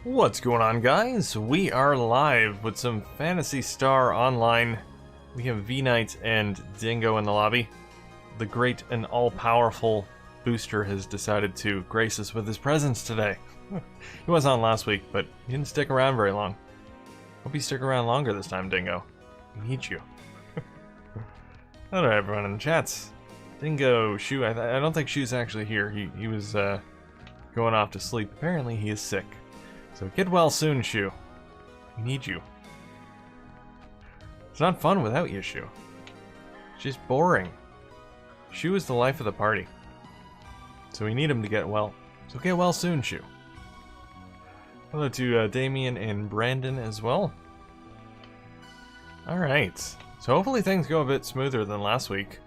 What's going on, guys? We are live with some Phantasy Star Online. We have V-Knight and Dingo in the lobby. The great and all-powerful Booster has decided to grace us with his presence today. He was on last week, but he didn't stick around very long. Hope you stick around longer this time, Dingo. We need you. Hello, everyone in the chats. Dingo, Shu, I don't think Shu's actually here. He was going off to sleep. Apparently he is sick. So get well soon, Shu. We need you. It's not fun without you, Shu. It's just boring. Shu is the life of the party. So we need him to get well. So get well soon, Shu. Hello to Damien and Brandon as well. Alright. So hopefully things go a bit smoother than last week.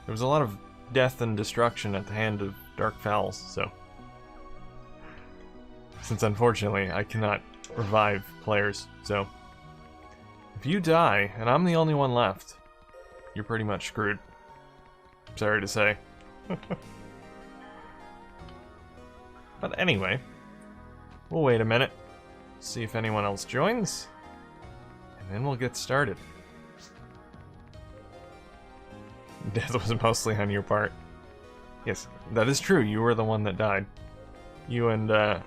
There was a lot of death and destruction at the hand of Dark Fowls, so... Since unfortunately I cannot revive players, so... If you die, and I'm the only one left, you're pretty much screwed. Sorry to say. But anyway, we'll wait a minute, see if anyone else joins, and then we'll get started. Death was mostly on your part. Yes, that is true, you were the one that died. You and, I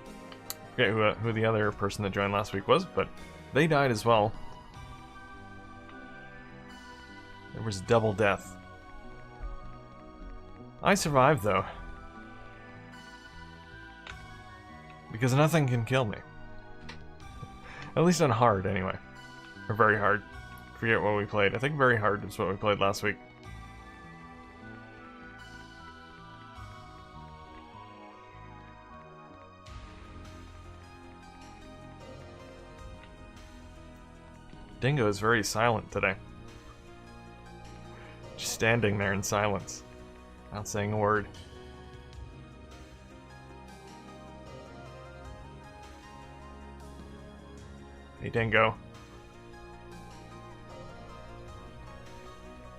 forget who the other person that joined last week was, but they died as well. There was double death. I survived, though. Because nothing can kill me. At least on hard, anyway. Or very hard. Forget what we played. I think very hard is what we played last week. Dingo is very silent today. Just standing there in silence. Not saying a word. Hey, Dingo.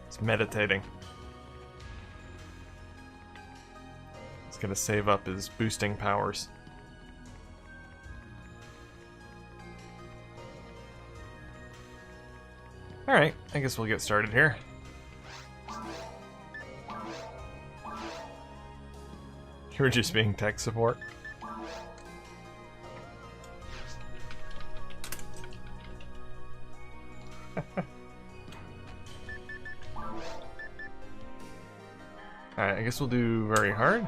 He's meditating. He's gonna save up his boosting powers. Alright, I guess we'll get started here. You were just being tech support. Alright, I guess we'll do very hard.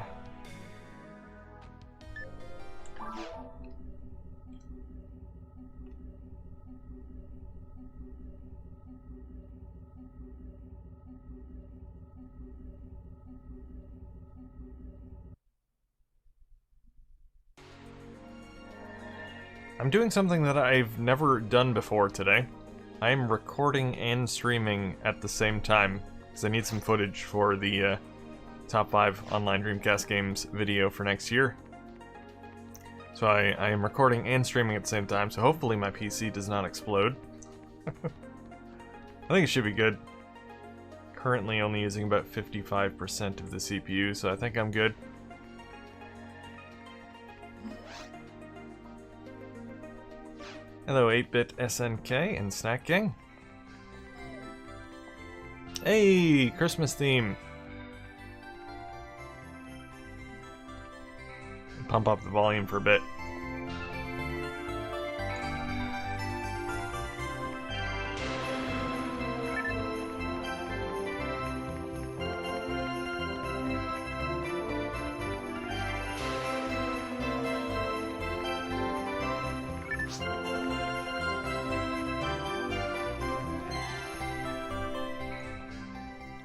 I'm doing something that I've never done before today. I'm recording and streaming at the same time, because I need some footage for the top 5 online Dreamcast games video for next year. So I am recording and streaming at the same time, so hopefully my PC does not explode. I think it should be good. Currently only using about 55% of the CPU, so I think I'm good. Hello 8-Bit SNK and Snack Gang. Hey, Christmas theme. Pump up the volume for a bit.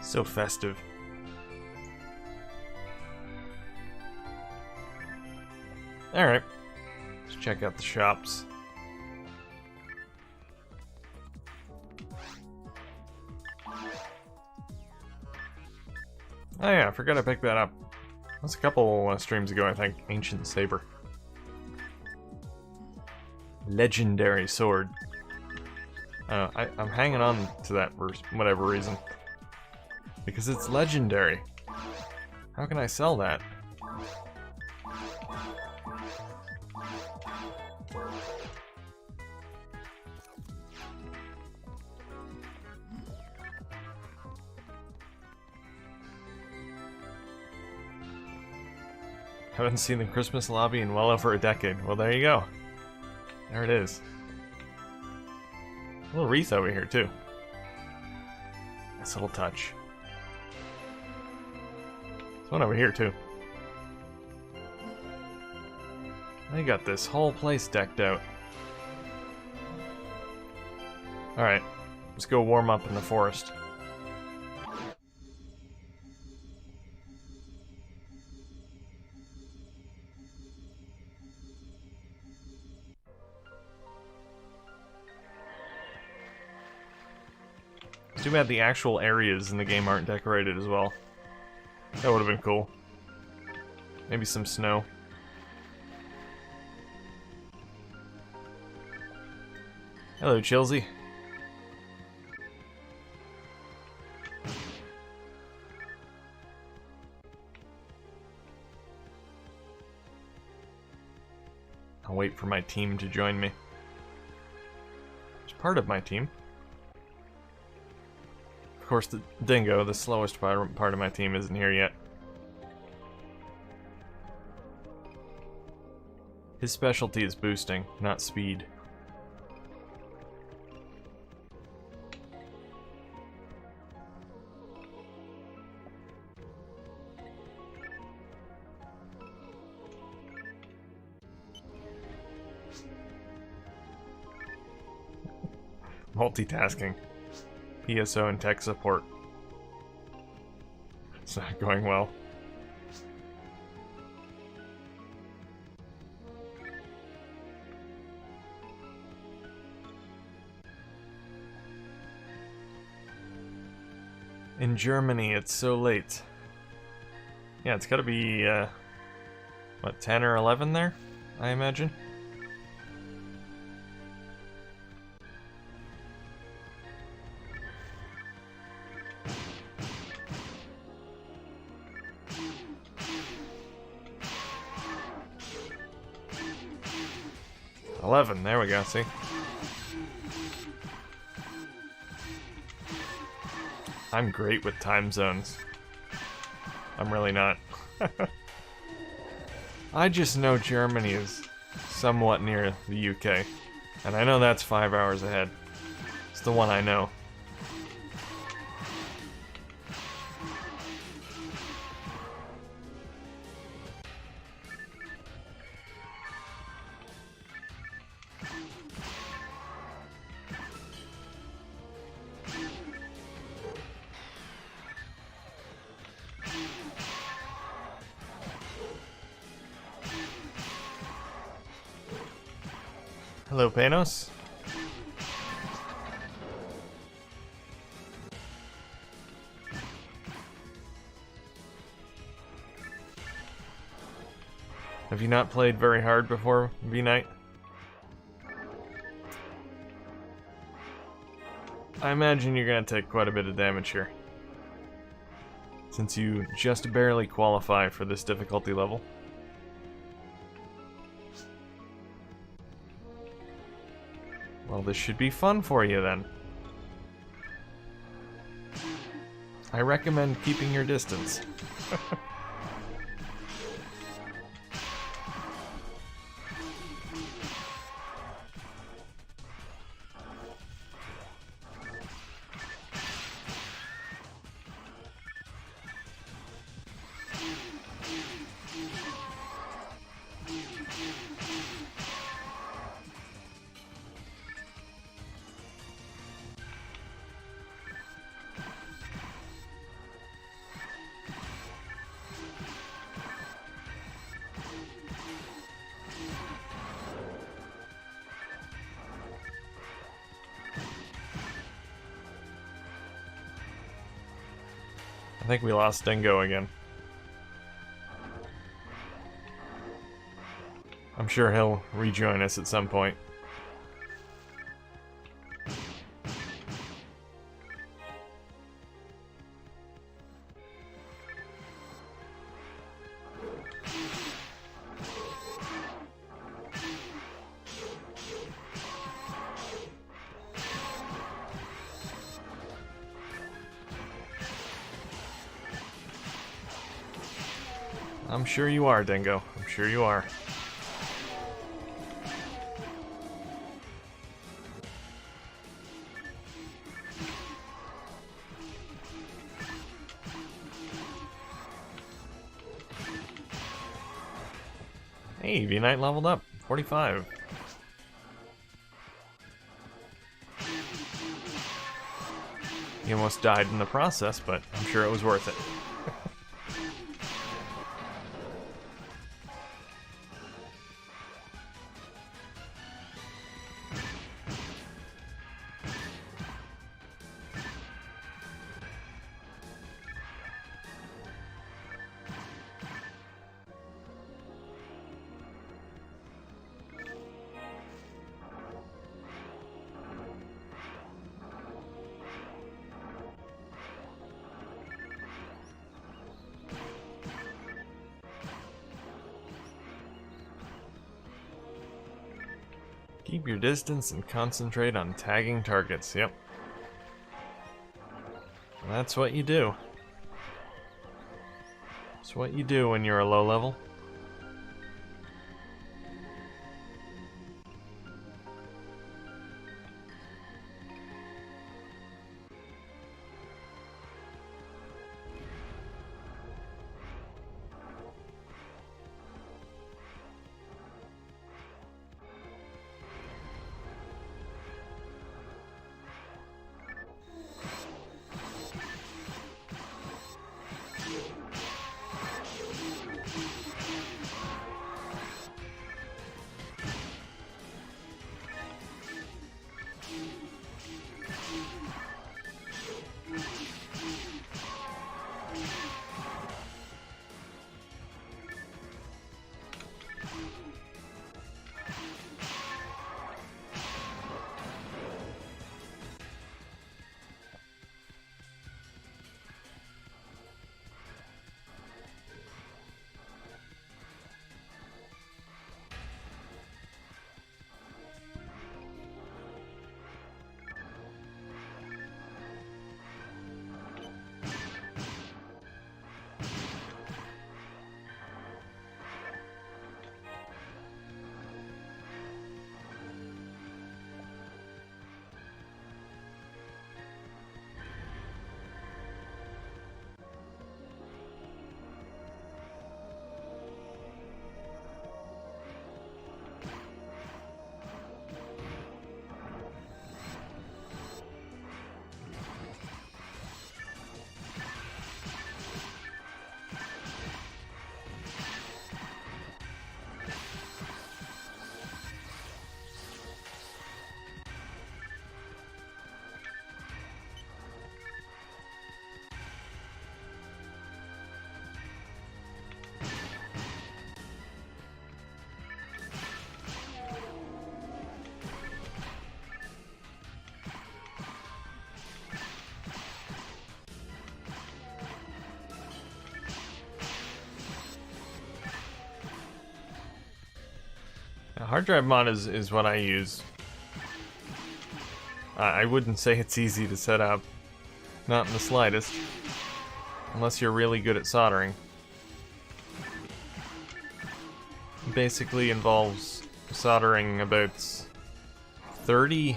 So festive. Alright, let's check out the shops. Oh yeah, I forgot I picked that up. That's a couple streams ago, I think. Ancient Saber. Legendary sword. I'm hanging on to that for whatever reason. Because it's legendary. How can I sell that? Haven't seen the Christmas lobby in well over a decade. Well, there you go. There it is. A little wreath over here, too. Nice little touch. There's one over here, too. They got this whole place decked out. Alright, let's go warm up in the forest. It's too bad the actual areas in the game aren't decorated as well. That would have been cool. Maybe some snow. Hello, Chilsey. I'll wait for my team to join me. It's part of my team. Of course, the Dingo, the slowest part of my team, isn't here yet. His specialty is boosting, not speed. Multitasking. PSO and tech support. It's not going well. In Germany, it's so late. Yeah, it's gotta be, what, 10 or 11 there, I imagine? There we go, see? I'm great with time zones. I'm really not. I just know Germany is somewhat near the UK. And I know that's 5 hours ahead. It's the one I know. Hello, Panos. Have you not played very hard before, V-Knight? I imagine you're gonna take quite a bit of damage here, since you just barely qualify for this difficulty level. Well, this should be fun for you then. I recommend keeping your distance. I think we lost Dingo again. I'm sure he'll rejoin us at some point. I'm sure you are, Dingo. sure you are. Hey, V-Knight leveled up. 45. He almost died in the process, but I'm sure it was worth it. Keep your distance and concentrate on tagging targets. Yep. That's what you do. It's what you do when you're a low level. A hard drive mod is what I use. I wouldn't say it's easy to set up. Not in the slightest. Unless you're really good at soldering. It basically involves soldering about 30... I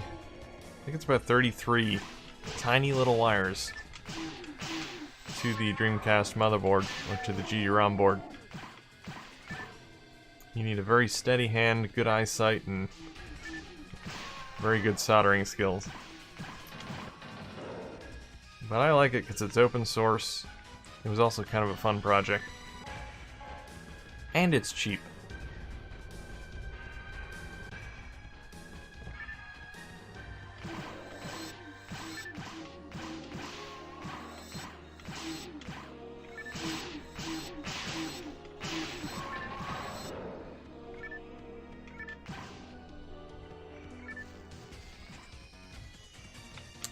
think it's about 33 tiny little wires to the Dreamcast motherboard, or to the GU-ROM board. You need a very steady hand, good eyesight, and very good soldering skills. But I like it because it's open source. It was also kind of a fun project. And it's cheap.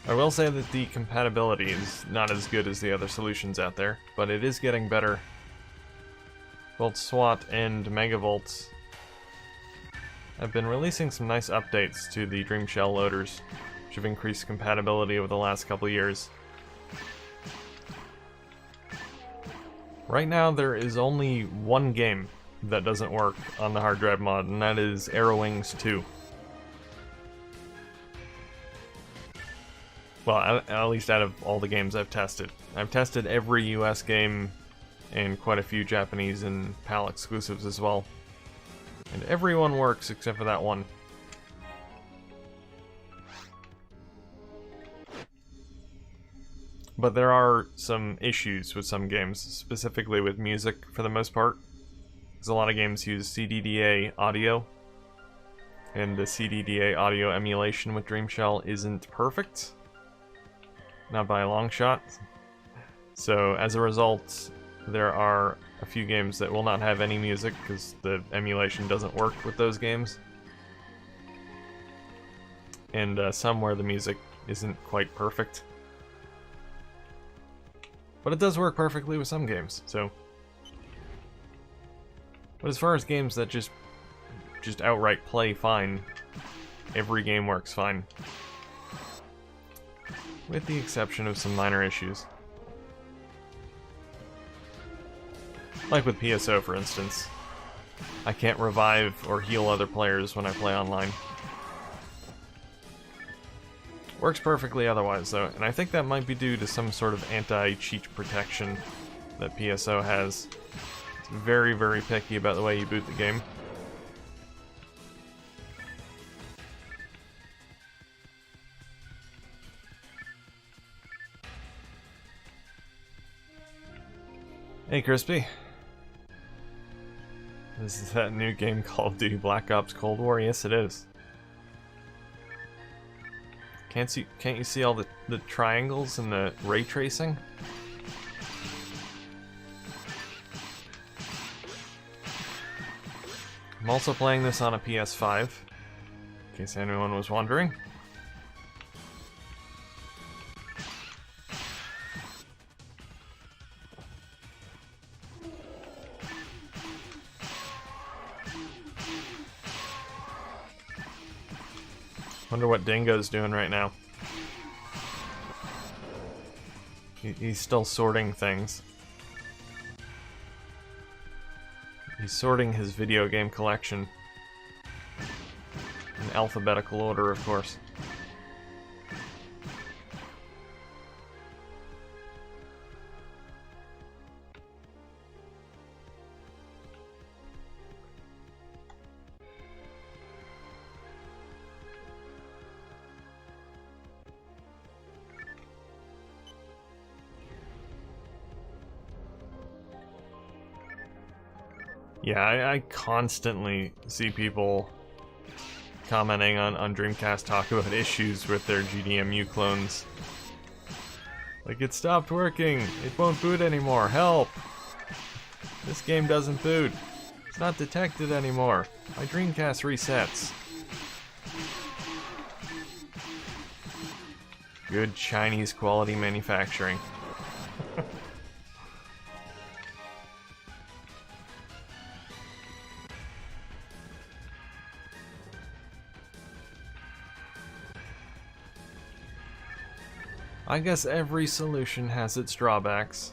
I will say that the compatibility is not as good as the other solutions out there, but it is getting better. Both SWAT and Megavolt have been releasing some nice updates to the Dreamshell loaders, which have increased compatibility over the last couple of years. Right now there is only one game that doesn't work on the hard drive mod, and that is Arrow Wings 2. Well, at least out of all the games I've tested. I've tested every US game and quite a few Japanese and PAL exclusives as well. And everyone works except for that one. But there are some issues with some games, specifically with music for the most part. Because a lot of games use CDDA audio, and the CDDA audio emulation with Dreamshell isn't perfect. Not by a long shot. So as a result, there are a few games that will not have any music because the emulation doesn't work with those games. And some where the music isn't quite perfect. But it does work perfectly with some games, so. But as far as games that just outright play fine, every game works fine. With the exception of some minor issues. Like with PSO, for instance. I can't revive or heal other players when I play online. Works perfectly otherwise, though, and I think that might be due to some sort of anti-cheat protection that PSO has. It's very, very picky about the way you boot the game. Hey, Crispy. This is that new game Call of Duty Black Ops Cold War? Yes, it is. Can't you see all the triangles and the ray tracing? I'm also playing this on a PS5, in case anyone was wondering. Wonder what Dingo's doing right now. He's still sorting things. He's sorting his video game collection. In alphabetical order, of course. Yeah, I constantly see people commenting on Dreamcast talk about issues with their GDMU clones. Like, it stopped working, it won't boot anymore, help! This game doesn't boot, it's not detected anymore, my Dreamcast resets. Good Chinese quality manufacturing. I guess every solution has its drawbacks.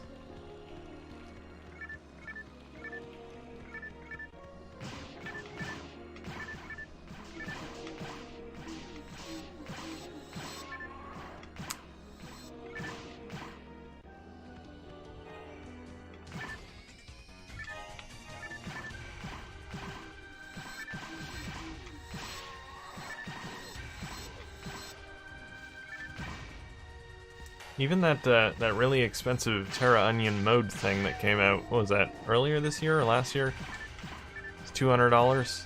Even that really expensive Terra Onion mode thing that came out, what was that, earlier this year or last year? It's $200.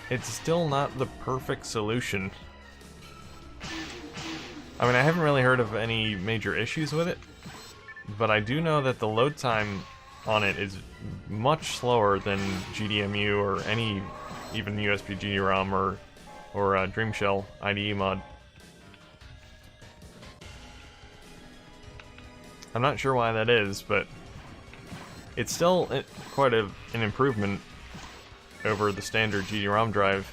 It's still not the perfect solution. I mean, I haven't really heard of any major issues with it, but I do know that the load time on it is much slower than GDMU or any even USBG ROM or Dreamshell IDE mod. I'm not sure why that is, but it's still quite an improvement over the standard GD-ROM drive,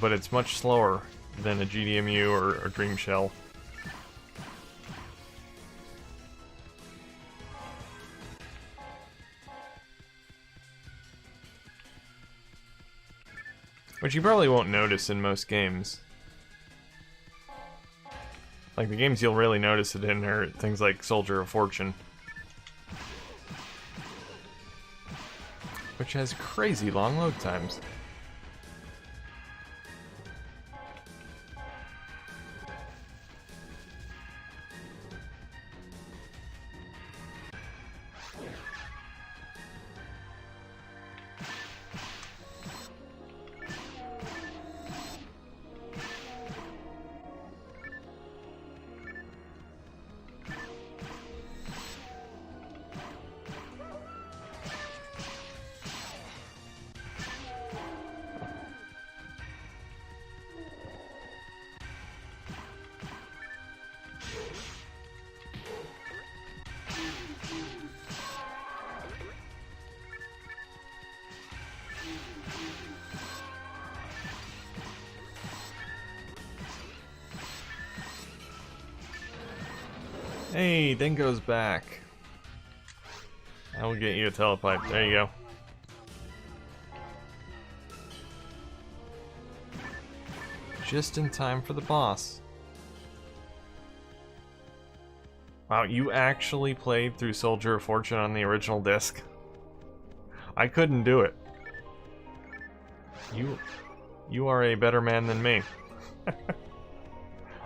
but it's much slower than a GDMU or Dreamshell. Which you probably won't notice in most games. Like, the games you'll really notice it in are things like Soldier of Fortune. Which has crazy long load times. Hey, Dingo's back. I will get you a telepipe. There you go. Just in time for the boss. Wow, you actually played through Soldier of Fortune on the original disc? I couldn't do it. You are a better man than me.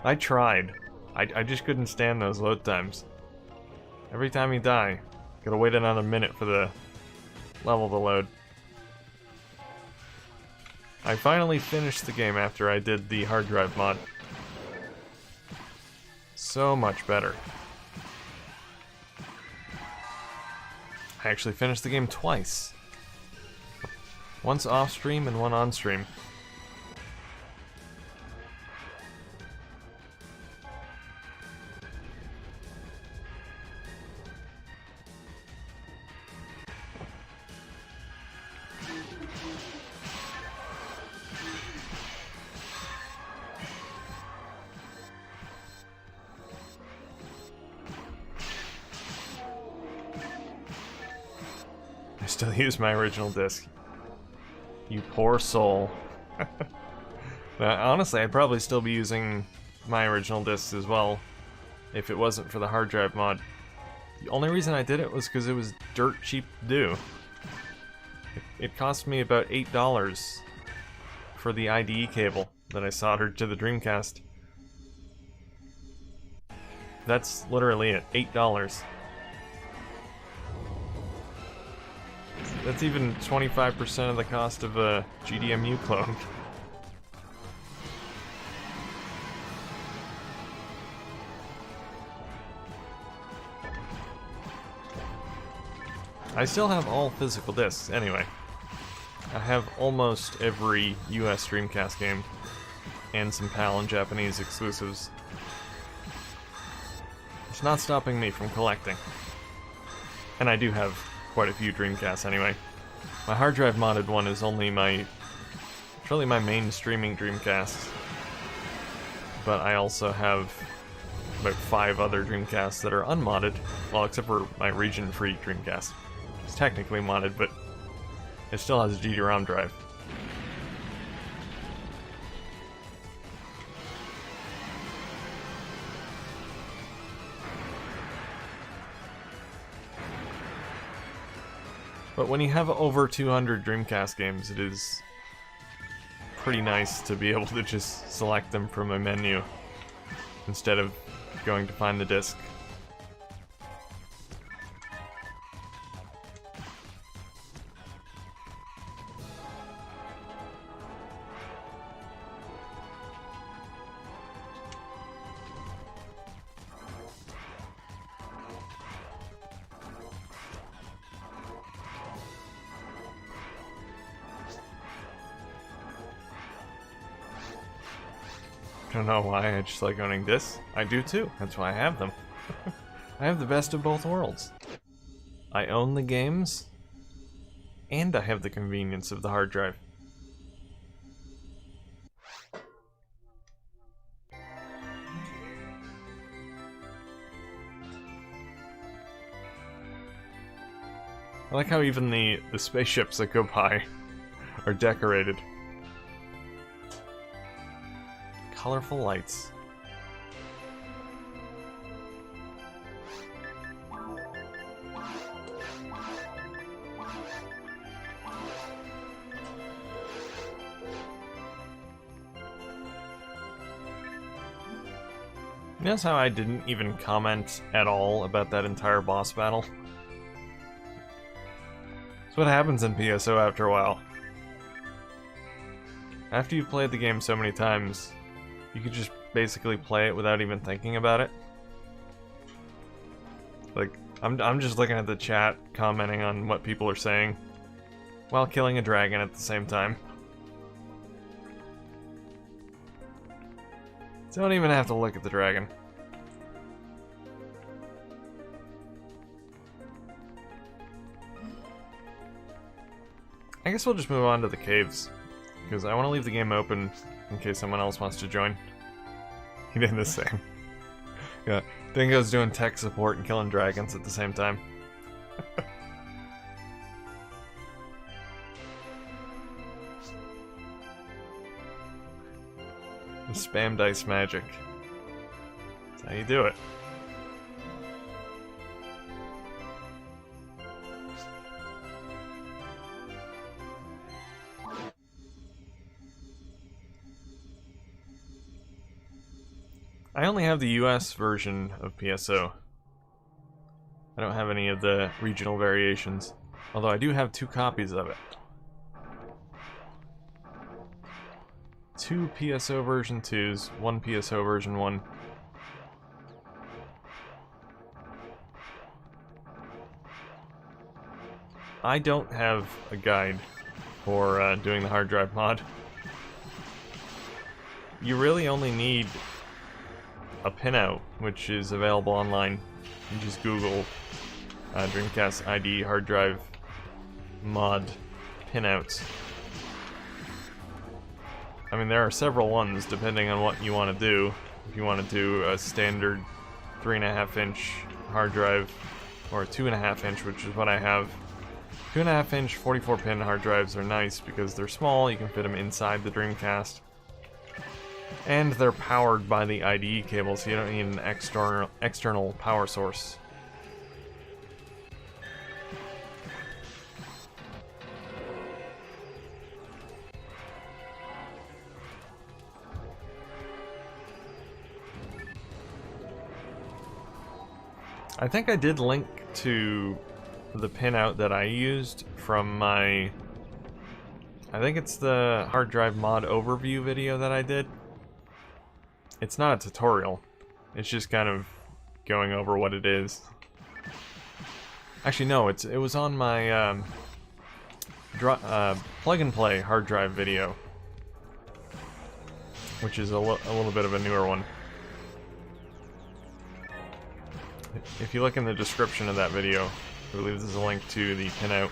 I tried. I just couldn't stand those load times. Every time you die, gotta wait another minute for the level to load. I finally finished the game after I did the hard drive mod. So much better. I actually finished the game twice. Once off stream and one on stream. I still use my original disc. You poor soul. Honestly, I'd probably still be using my original discs as well if it wasn't for the hard drive mod. The only reason I did it was because it was dirt cheap to do. It cost me about $8 for the IDE cable that I soldered to the Dreamcast. That's literally it, $8. That's even 25% of the cost of a GDMU clone. I still have all physical discs, anyway. I have almost every US Dreamcast game, and some PAL and Japanese exclusives. It's not stopping me from collecting. And I do have quite a few Dreamcasts anyway. My hard drive modded one is only it's really my main streaming Dreamcast. But I also have about 5 other Dreamcasts that are unmodded, well, except for my region-free Dreamcast. It's technically modded, but it still has a GD-ROM drive. But when you have over 200 Dreamcast games, it is pretty nice to be able to just select them from a menu instead of going to find the disc. I don't know why, I just like owning discs. I do too, that's why I have them. I have the best of both worlds. I own the games, and I have the convenience of the hard drive. I like how even the spaceships that go by are decorated. colorful lights. Notice how I didn't even comment at all about that entire boss battle? That's what happens in PSO after a while. After you've played the game so many times, you can just basically play it without even thinking about it. Like, I'm just looking at the chat, commenting on what people are saying, while killing a dragon at the same time. Don't even have to look at the dragon. I guess we'll just move on to the caves, because I want to leave the game open in case someone else wants to join. He did the same. Yeah, Dingo's doing tech support and killing dragons at the same time. The spam dice magic. That's how you do it. I only have the US version of PSO. I don't have any of the regional variations, although I do have 2 copies of it. 2 PSO version 2s, 1 PSO version 1. I don't have a guide for doing the hard drive mod. You really only need a pinout, which is available online. You just Google Dreamcast ID hard drive mod pinouts. I mean, there are several ones depending on what you want to do. If you want to do a standard 3.5-inch hard drive, or a 2.5-inch, which is what I have. 2.5-inch 44-pin hard drives are nice because they're small, you can fit them inside the Dreamcast. And they're powered by the IDE cable, so you don't need an external power source. I think I did link to the pinout that I used from my... I think it's the hard drive mod overview video that I did. It's not a tutorial. It's just kind of going over what it is. Actually, no, it was on my plug and play hard drive video, which is a little bit of a newer one. If you look in the description of that video, I believe there's a link to the pinout.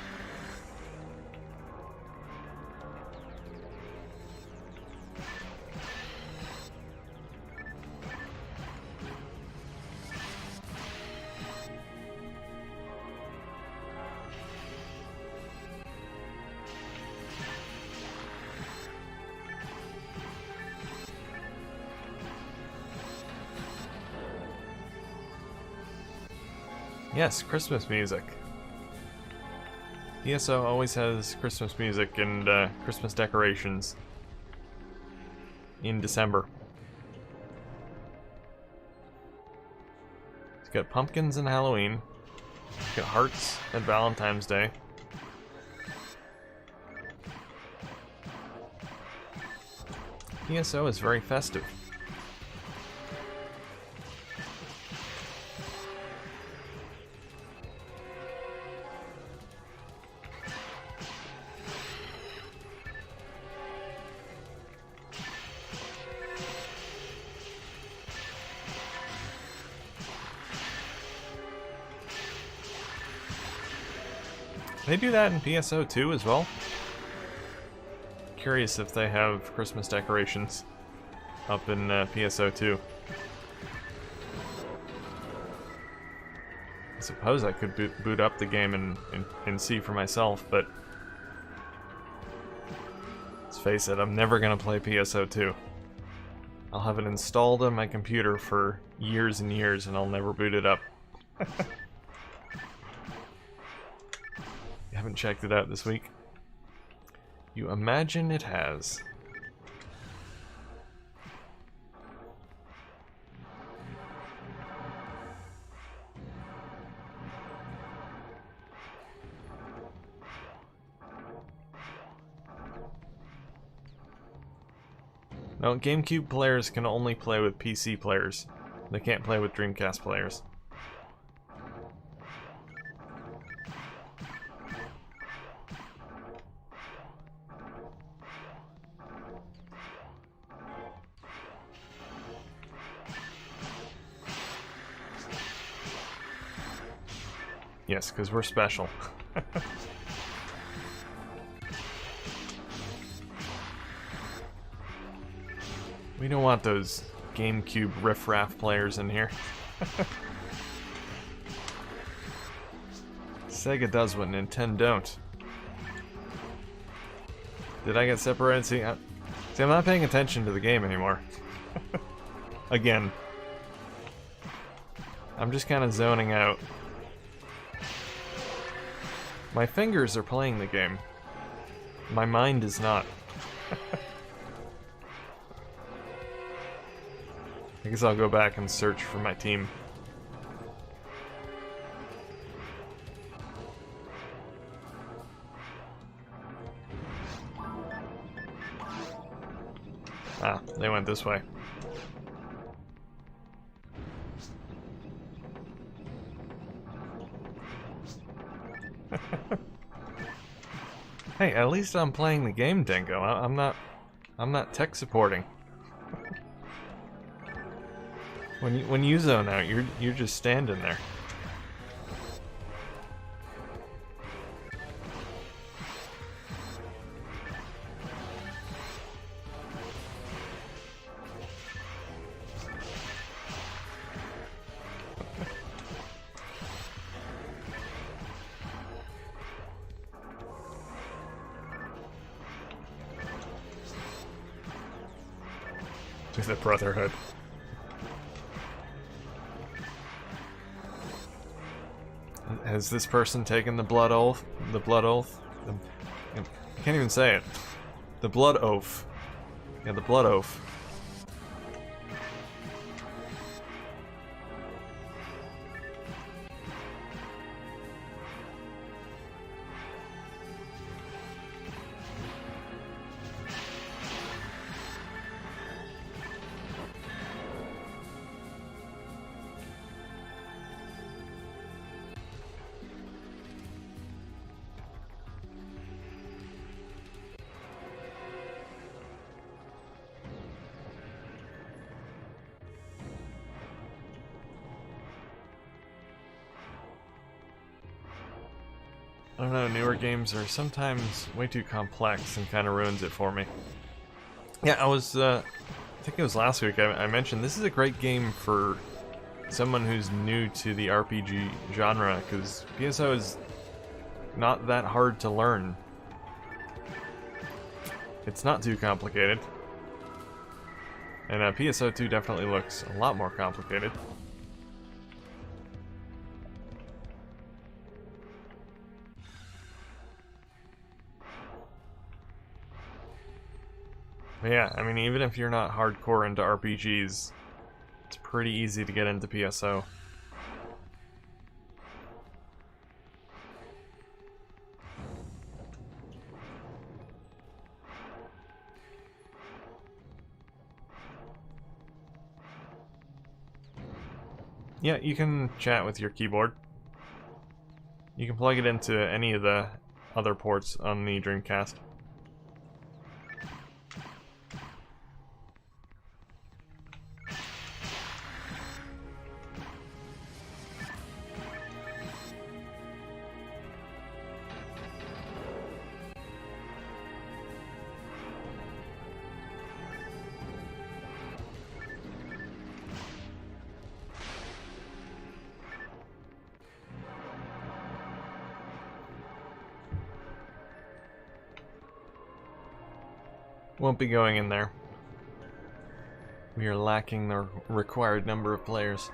Yes, Christmas music. PSO always has Christmas music and Christmas decorations in December. It's got pumpkins and Halloween. It's got hearts at Valentine's Day. PSO is very festive. They do that in PSO 2 as well. Curious if they have Christmas decorations up in PSO 2. I suppose I could boot up the game and see for myself, but let's face it, I'm never gonna play PSO 2. I'll have it installed on my computer for years and years, and I'll never boot it up. You haven't checked it out this week? You imagine it has. No, GameCube players can only play with PC players. They can't play with Dreamcast players. Yes, because we're special. We don't want those GameCube riffraff players in here. Sega does what Nintendo don't. Did I get separated? See, I'm not paying attention to the game anymore. Again. I'm just kind of zoning out. My fingers are playing the game. My mind is not. I guess I'll go back and search for my team. Ah, they went this way. Hey, at least I'm playing the game, Dingo. I'm not tech supporting. When you zone out, you're just standing there. To the Brotherhood. Has this person taken the blood oath? The blood oath? I can't even say it. The blood oath. Yeah, the blood oath. I don't know, newer games are sometimes way too complex and kind of ruins it for me. Yeah, I think it was last week I mentioned this is a great game for someone who's new to the RPG genre, because PSO is not that hard to learn. It's not too complicated. And PSO 2 definitely looks a lot more complicated. But yeah, I mean, even if you're not hardcore into RPGs, it's pretty easy to get into PSO. Yeah, you can chat with your keyboard. You can plug it into any of the other ports on the Dreamcast. Won't be going in there. We are lacking the required number of players.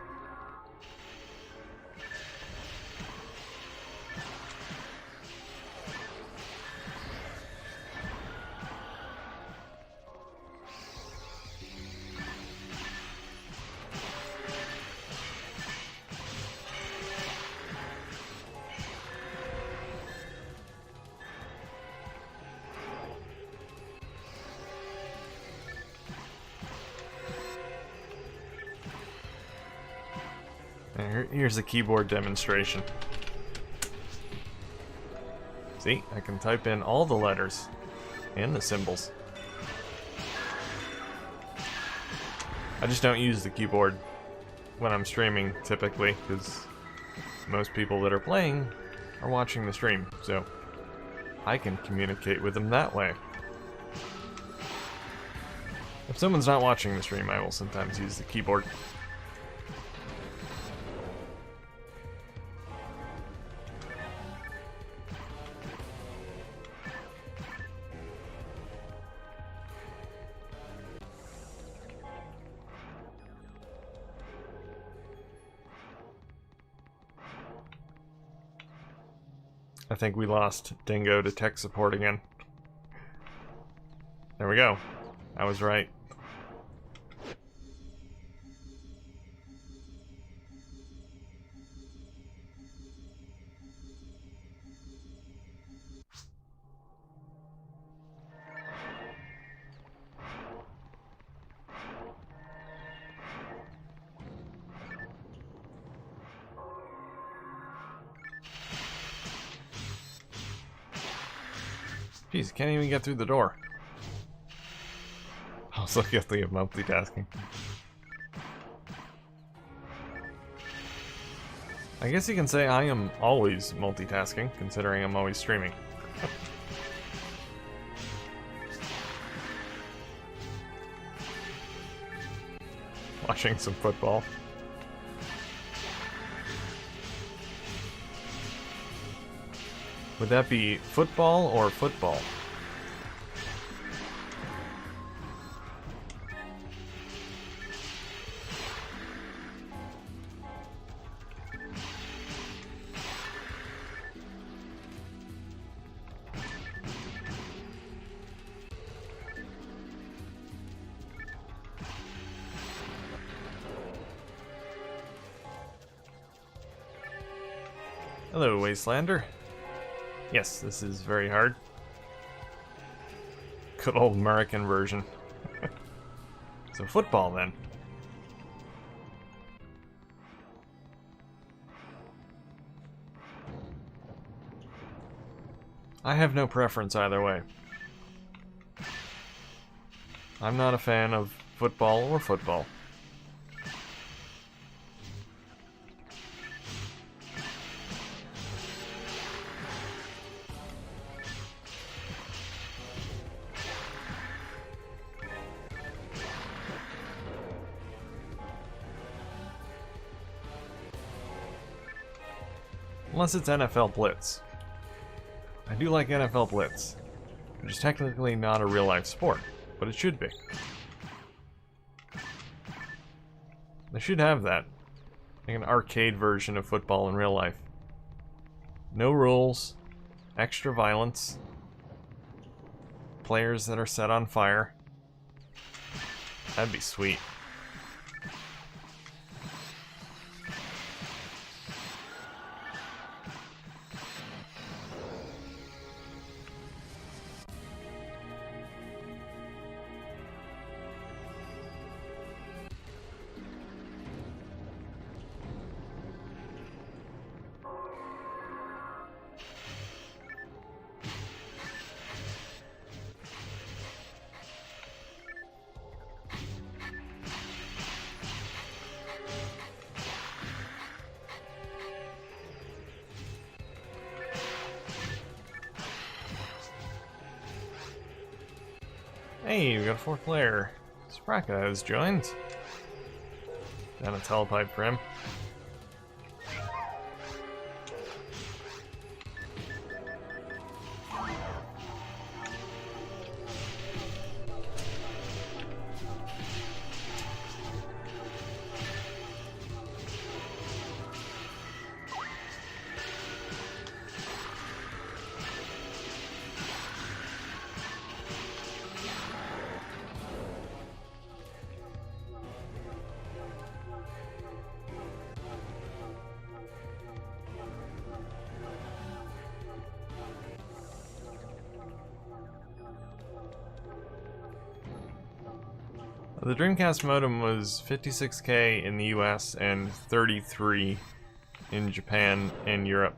Here's a keyboard demonstration. See, I can type in all the letters and the symbols. I just don't use the keyboard when I'm streaming typically, because most people that are playing are watching the stream, so I can communicate with them that way. If someone's not watching the stream, I will sometimes use the keyboard. I think we lost Dingo to tech support again. There we go. I was right. Jeez, can't even get through the door. Also guilty of multitasking. I guess you can say I am always multitasking, considering I'm always streaming. Watching some football. Would that be football or football? Hello, Wastelander. Yes, this is very hard. Good old American version. So football, then. I have no preference either way. I'm not a fan of football or football. Unless it's NFL Blitz. I do like NFL Blitz, which is technically not a real-life sport, but it should be. They should have that. Like an arcade version of football in real life. No rules, extra violence, players that are set on fire. That'd be sweet. Hey, we got a fourth player. Spraka has joined. Down a telepipe for him. The Dreamcast modem was 56K in the US and 33 in Japan and Europe.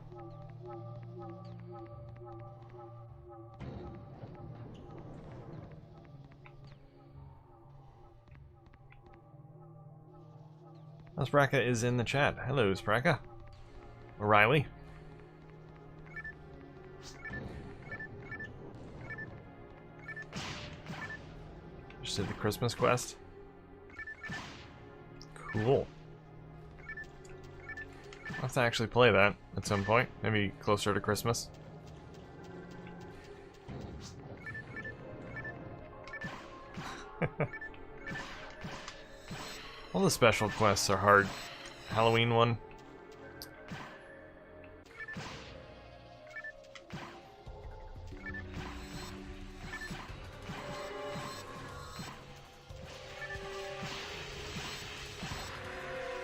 Spraka is in the chat. Hello, Spraka. O'Reilly. Just did the Christmas quest. Cool. I'll have to actually play that at some point. Maybe closer to Christmas. All the special quests are hard. Halloween one.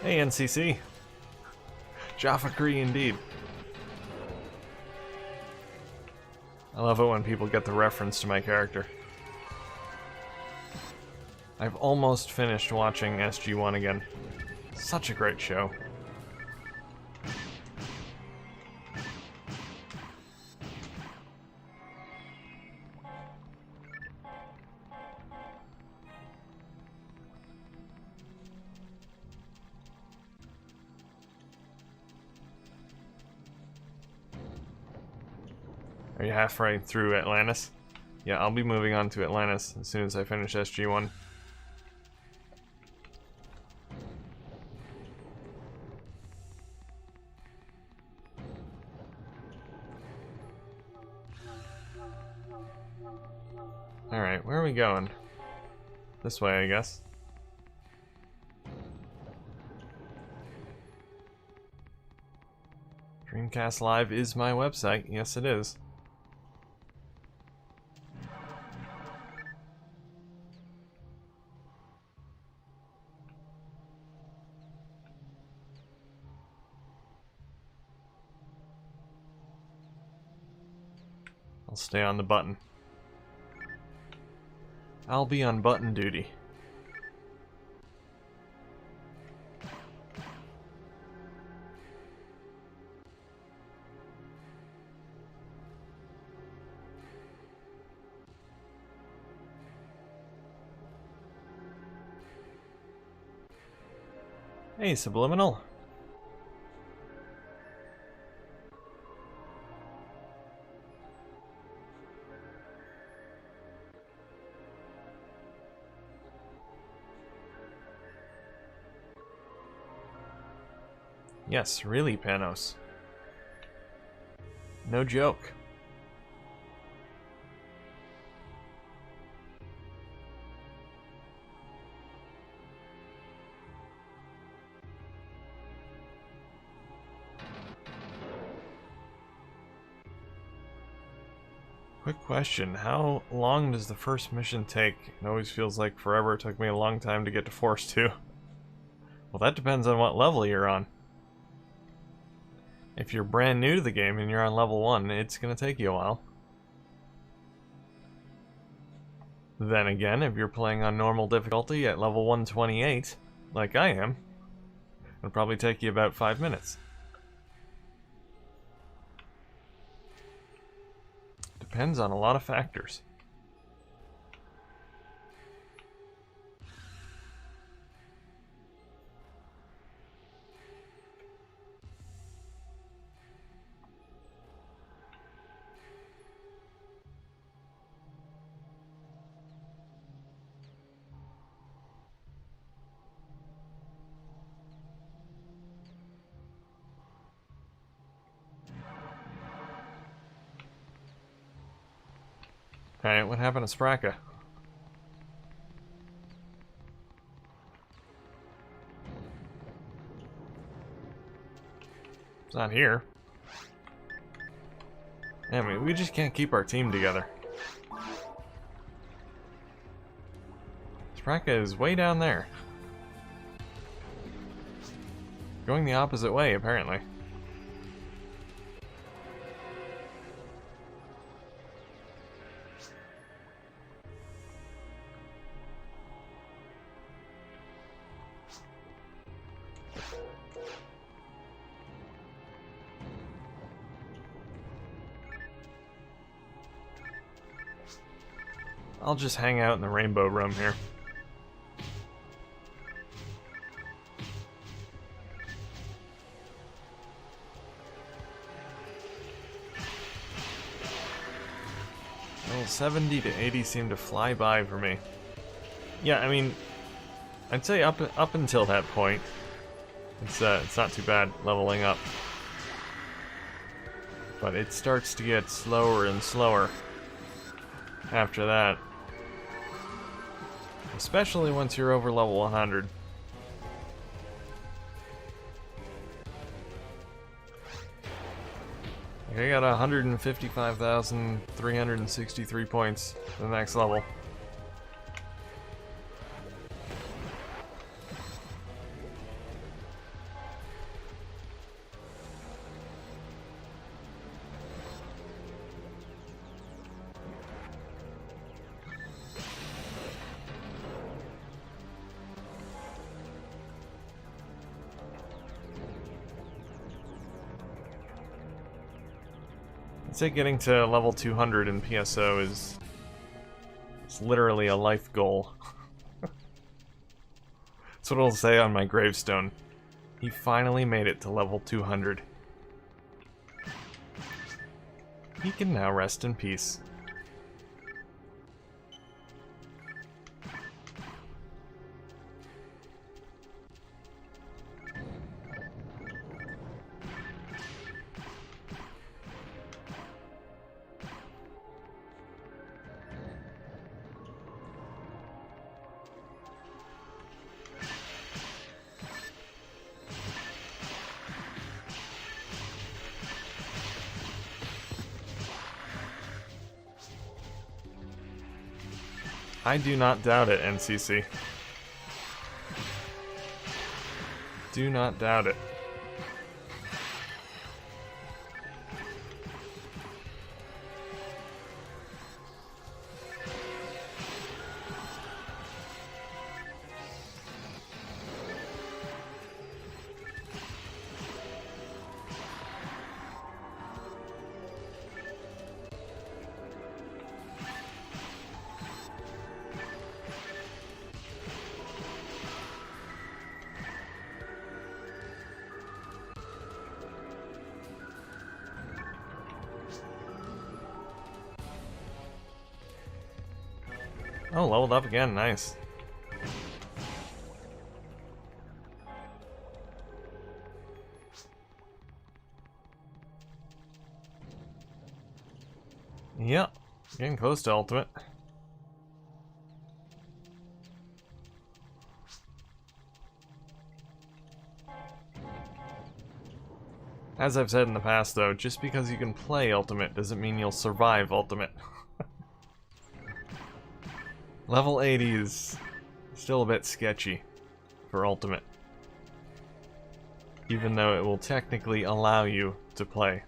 Hey, NCC. Jaffa Cree indeed. I love it when people get the reference to my character. I've almost finished watching SG-1 again. Such a great show. Are you halfway through Atlantis? Yeah, I'll be moving on to Atlantis as soon as I finish SG-1. Alright, where are we going? This way, I guess. Dreamcast Live is my website. Yes, it is. I'll stay on the button. I'll be on button duty. Hey, Subliminal. Yes, really, Panos. No joke. Quick question, how long does the first mission take? It always feels like forever. It took me a long time to get to Force 2. Well, that depends on what level you're on. If you're brand new to the game and you're on level 1, it's going to take you a while. Then again, if you're playing on normal difficulty at level 128, like I am, it'll probably take you about 5 minutes. Depends on a lot of factors. Alright, what happened to Spraka? It's not here. I mean, we just can't keep our team together. Spraka is way down there. Going the opposite way, apparently. I'll just hang out in the rainbow room here. Well, 70 to 80 seem to fly by for me. Yeah, I mean, I'd say up until that point, it's not too bad leveling up. But it starts to get slower and slower after that. Especially once you're over level 100. I got 155,363 points for the next level. I'd say getting to level 200 in PSO is literally a life goal. That's what it'll say on my gravestone. He finally made it to level 200. He can now rest in peace. I do not doubt it, NCC. Do not doubt it. Oh, leveled up again, nice. Yep, getting close to ultimate. As I've said in the past though, just because you can play ultimate doesn't mean you'll survive ultimate. Level 80 is still a bit sketchy for ultimate, even though it will technically allow you to play.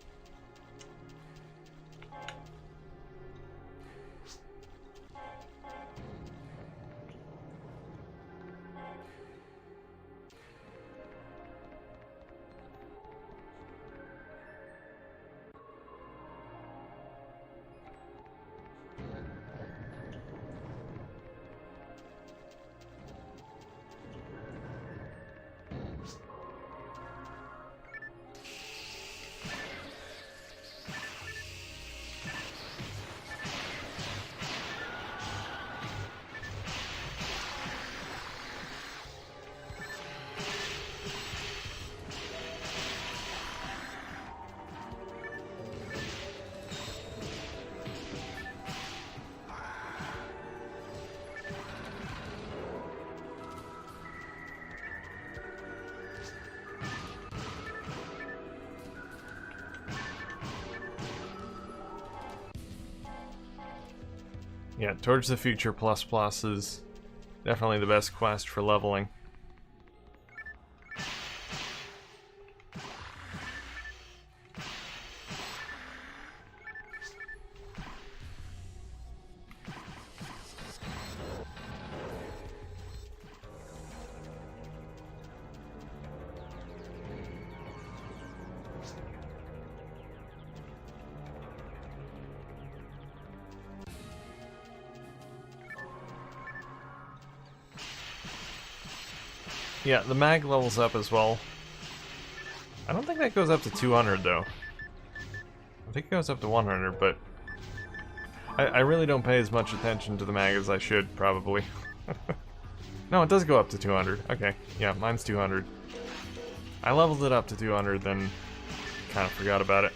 Yeah, Towards the Future plus plus is definitely the best quest for leveling. Yeah, the mag levels up as well. I don't think that goes up to 200 though. I think it goes up to 100, but I really don't pay as much attention to the mag as I should, probably. No, it does go up to 200. Okay, yeah, mine's 200. I leveled it up to 200, then kind of forgot about it.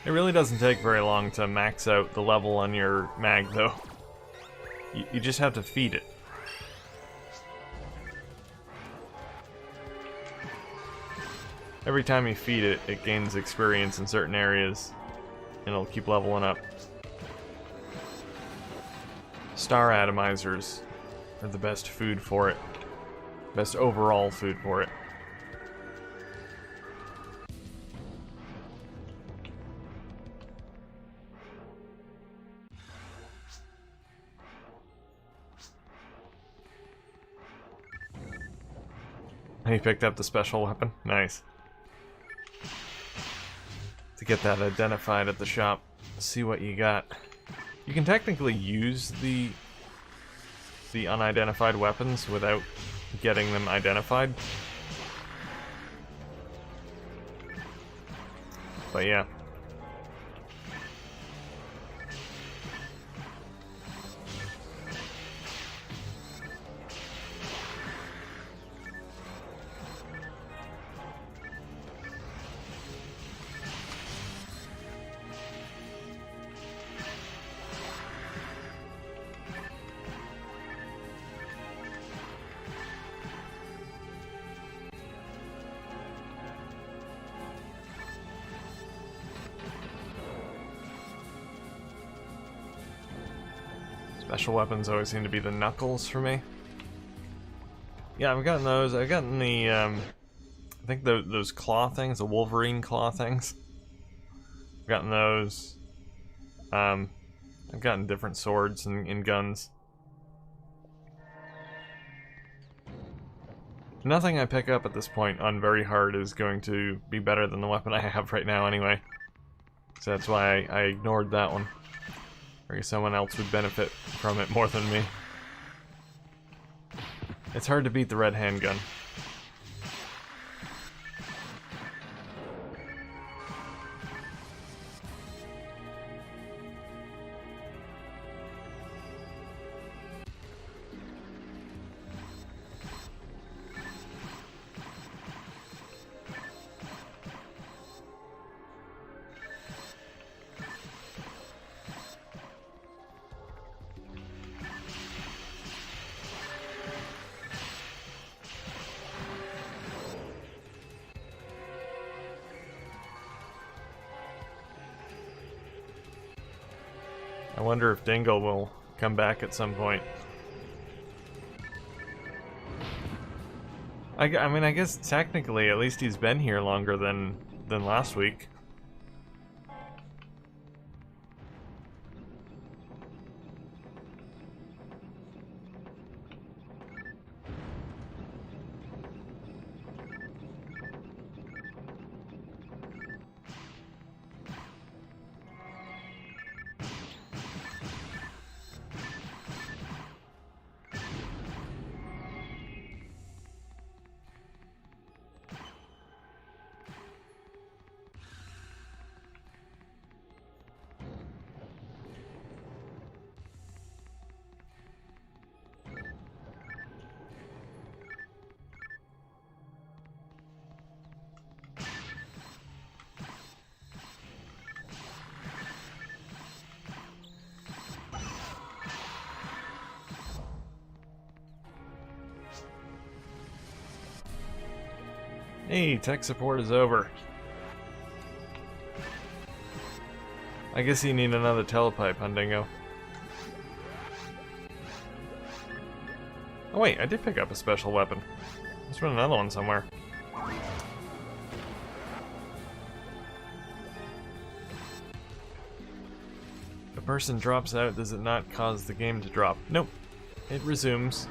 It really doesn't take very long to max out the level on your mag, though. You just have to feed it. Every time you feed it, it gains experience in certain areas, and it'll keep leveling up. Star atomizers are the best food for it. Best overall food for it. He picked up the special weapon. Nice. To get that identified at the shop. See what you got. You can technically use the unidentified weapons without getting them identified. But yeah. Special weapons always seem to be the knuckles for me. Yeah, I've gotten those. I've gotten the, I think those claw things, the Wolverine claw things. I've gotten those. I've gotten different swords and guns. Nothing I pick up at this point on very hard is going to be better than the weapon I have right now anyway. So that's why I ignored that one. Or someone else would benefit from it more than me. It's hard to beat the red handgun. I wonder if Dingle will come back at some point. I mean, I guess technically, at least he's been here longer than last week. Hey, tech support is over. I guess you need another telepipe, huh, Dingo? Oh wait, I did pick up a special weapon. Let's run another one somewhere. If a person drops out, does it not cause the game to drop? Nope. it resumes.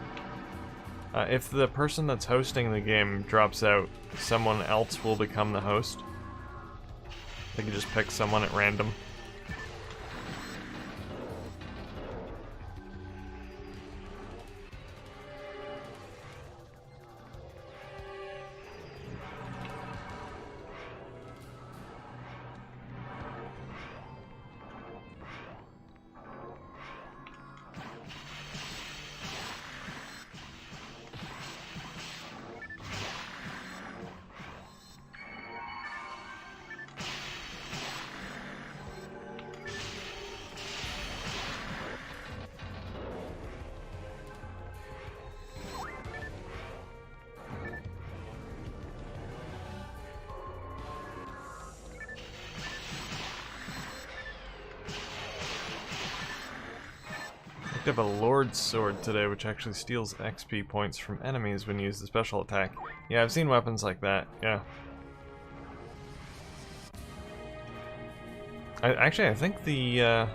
If the person that's hosting the game drops out, someone else will become the host. They can just pick someone at random. I have a Lord's Sword today, which actually steals XP points from enemies when used as a special attack. Yeah, I've seen weapons like that, yeah. I think the,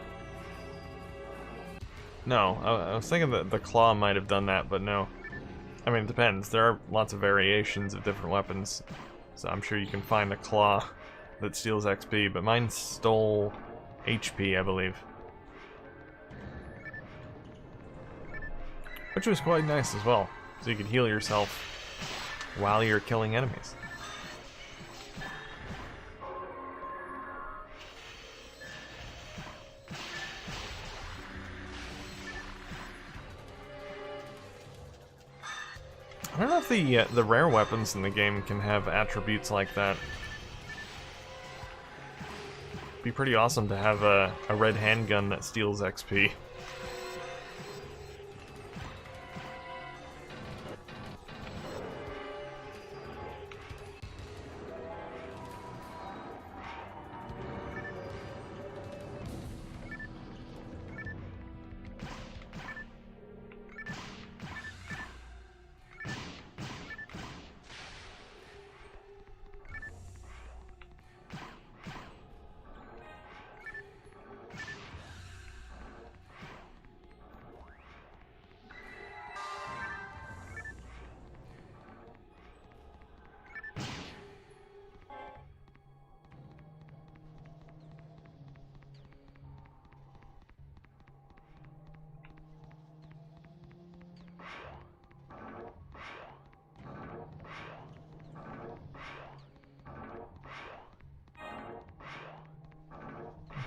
No, I was thinking that the claw might have done that, but no. I mean, it depends. There are lots of variations of different weapons, so I'm sure you can find a claw that steals XP, but mine stole HP, I believe. Which was quite nice as well, so you could heal yourself while you're killing enemies. I don't know if the rare weapons in the game can have attributes like that. It'd be pretty awesome to have a red handgun that steals XP.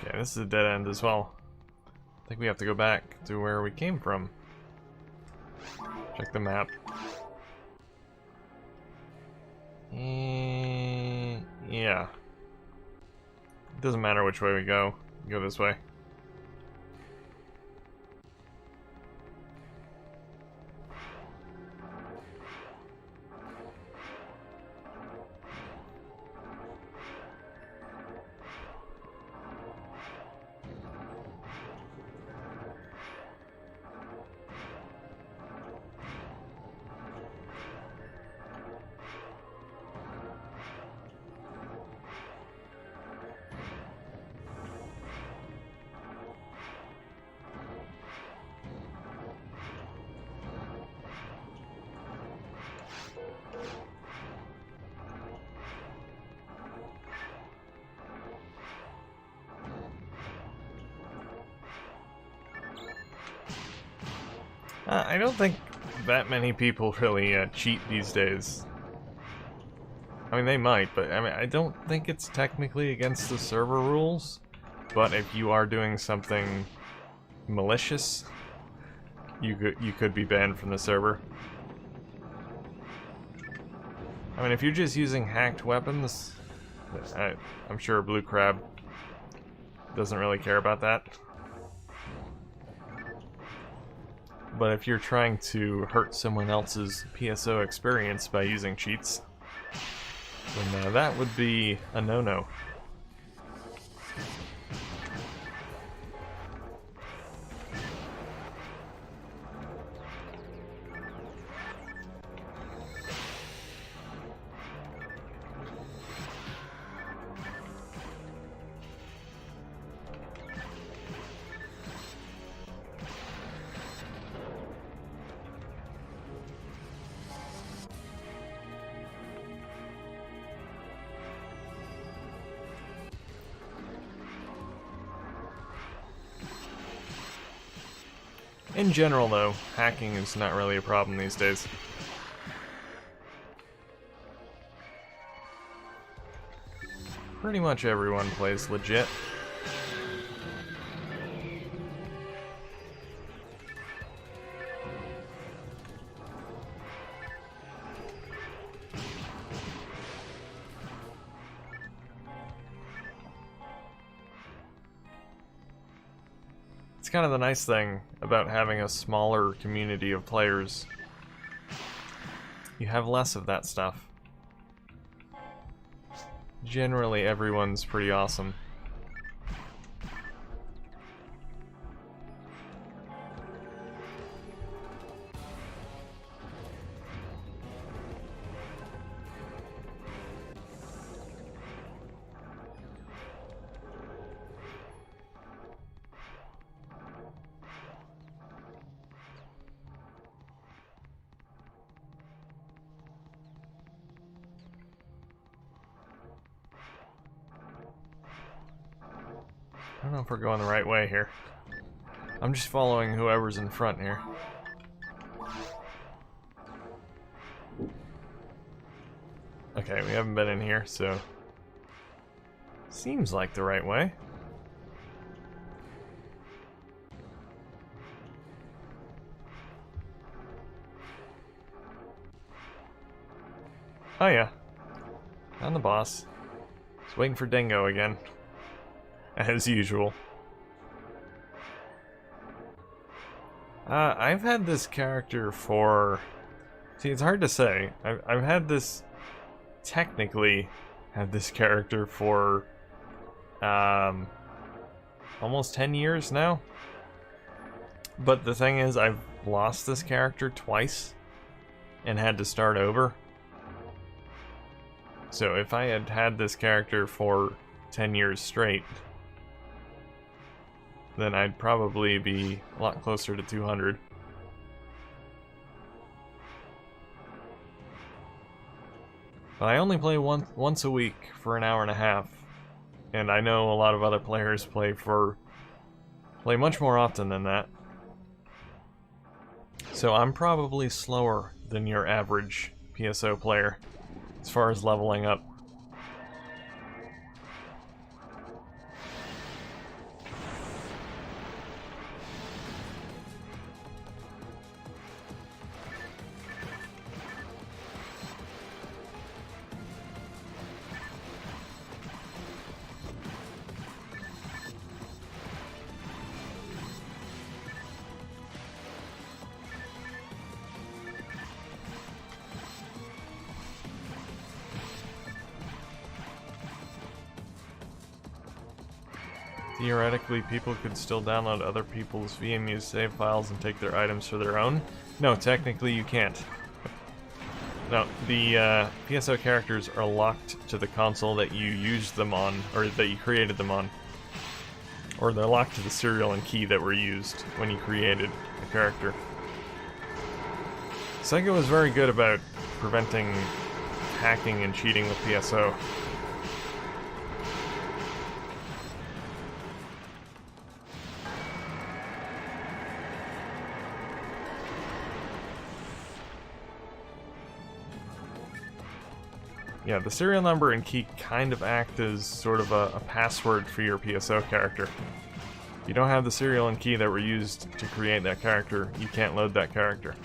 Okay, this is a dead end as well. I think we have to go back to where we came from. Check the map. Yeah. It doesn't matter which way we go. We go this way. I don't think that many people really cheat these days. I mean, they might, but I mean, I don't think it's technically against the server rules. But if you are doing something malicious, you could be banned from the server. I mean, if you're just using hacked weapons, I'm sure Blue Crab doesn't really care about that. But if you're trying to hurt someone else's PSO experience by using cheats, then that would be a no-no. In general, though, hacking is not really a problem these days. Pretty much everyone plays legit. It's kind of the nice thing about having a smaller community of players. You have less of that stuff. Generally, everyone's pretty awesome. I don't know if we're going the right way here. I'm just following whoever's in front here. Okay, we haven't been in here, so... Seems like the right way. Oh yeah. I'm the boss. Just waiting for Dingo again. As usual. I've had this character for... See, it's hard to say. I've had this... Technically, had this character for... almost 10 years now. But the thing is, I've lost this character twice. And had to start over. So if I had had this character for 10 years straight... then I'd probably be a lot closer to 200. But I only play once a week for an hour and a half, and I know a lot of other players play much more often than that. So I'm probably slower than your average PSO player as far as leveling up. Theoretically, people could still download other people's VMU save files and take their items for their own. No, technically you can't. No, the PSO characters are locked to the console that you used them on, or that you created them on. Or they're locked to the serial and key that were used when you created a character. Sega was very good about preventing hacking and cheating with PSO. Yeah, the serial number and key kind of act as sort of a password for your PSO character. If you don't have the serial and key that were used to create that character, you can't load that character.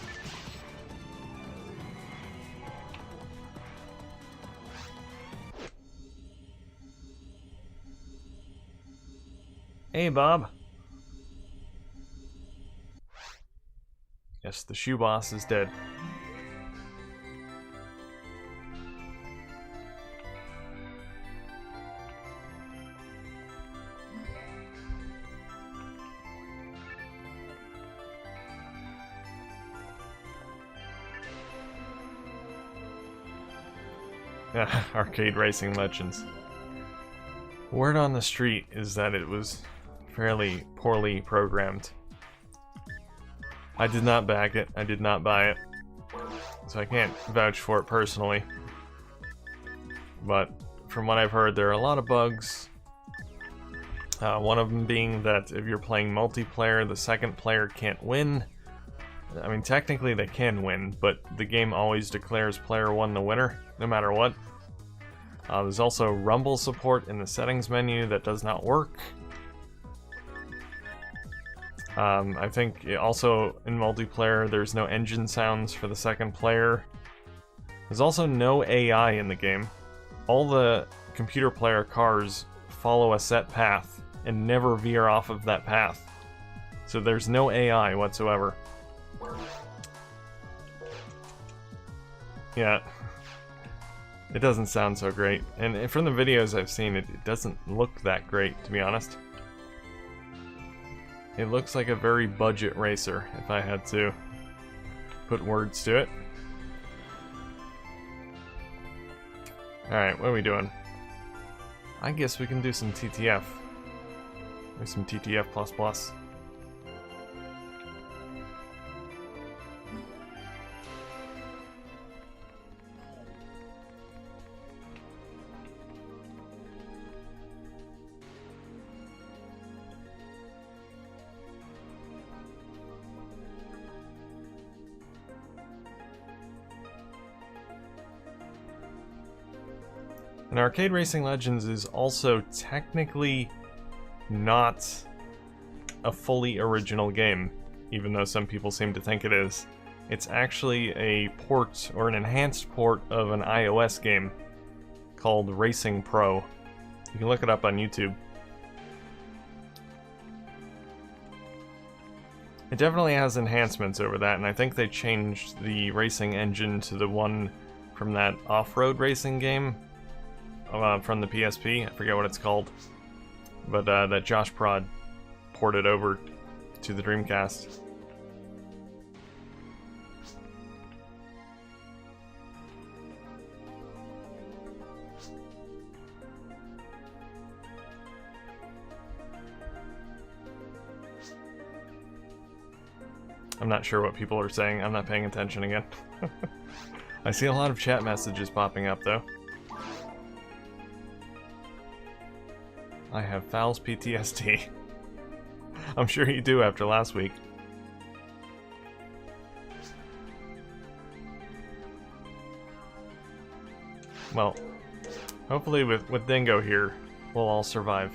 Hey, Bob. Yes, the shoe boss is dead. Arcade Racing Legends. Word on the street is that it was fairly poorly programmed. I did not back it, I did not buy it, so I can't vouch for it personally. But from what I've heard, there are a lot of bugs, One of them being that if you're playing multiplayer, the second player can't win. I mean, technically they can win, but the game always declares player 1 the winner, no matter what. There's also rumble support in the settings menu that does not work. I think also in multiplayer there's no engine sounds for the second player. There's also no AI in the game. All the computer player cars follow a set path and never veer off of that path. So there's no AI whatsoever. Yeah, it doesn't sound so great. And from the videos I've seen, it doesn't look that great, to be honest. It looks like a very budget racer, if I had to put words to it. Alright, what are we doing? I guess we can do some TTF. Maybe some TTF++. And Arcade Racing Legends is also technically not a fully original game, even though some people seem to think it is. It's actually a port, or an enhanced port, of an iOS game called Racing Pro. You can look it up on YouTube. It definitely has enhancements over that, and I think they changed the racing engine to the one from that off-road racing game. From the PSP, I forget what it's called, but that Josh Prod ported over to the Dreamcast. I'm not sure what people are saying. I'm not paying attention again. I see a lot of chat messages popping up though. I have Fowls PTSD. I'm sure you do after last week. Well, hopefully with Dingo here, we'll all survive.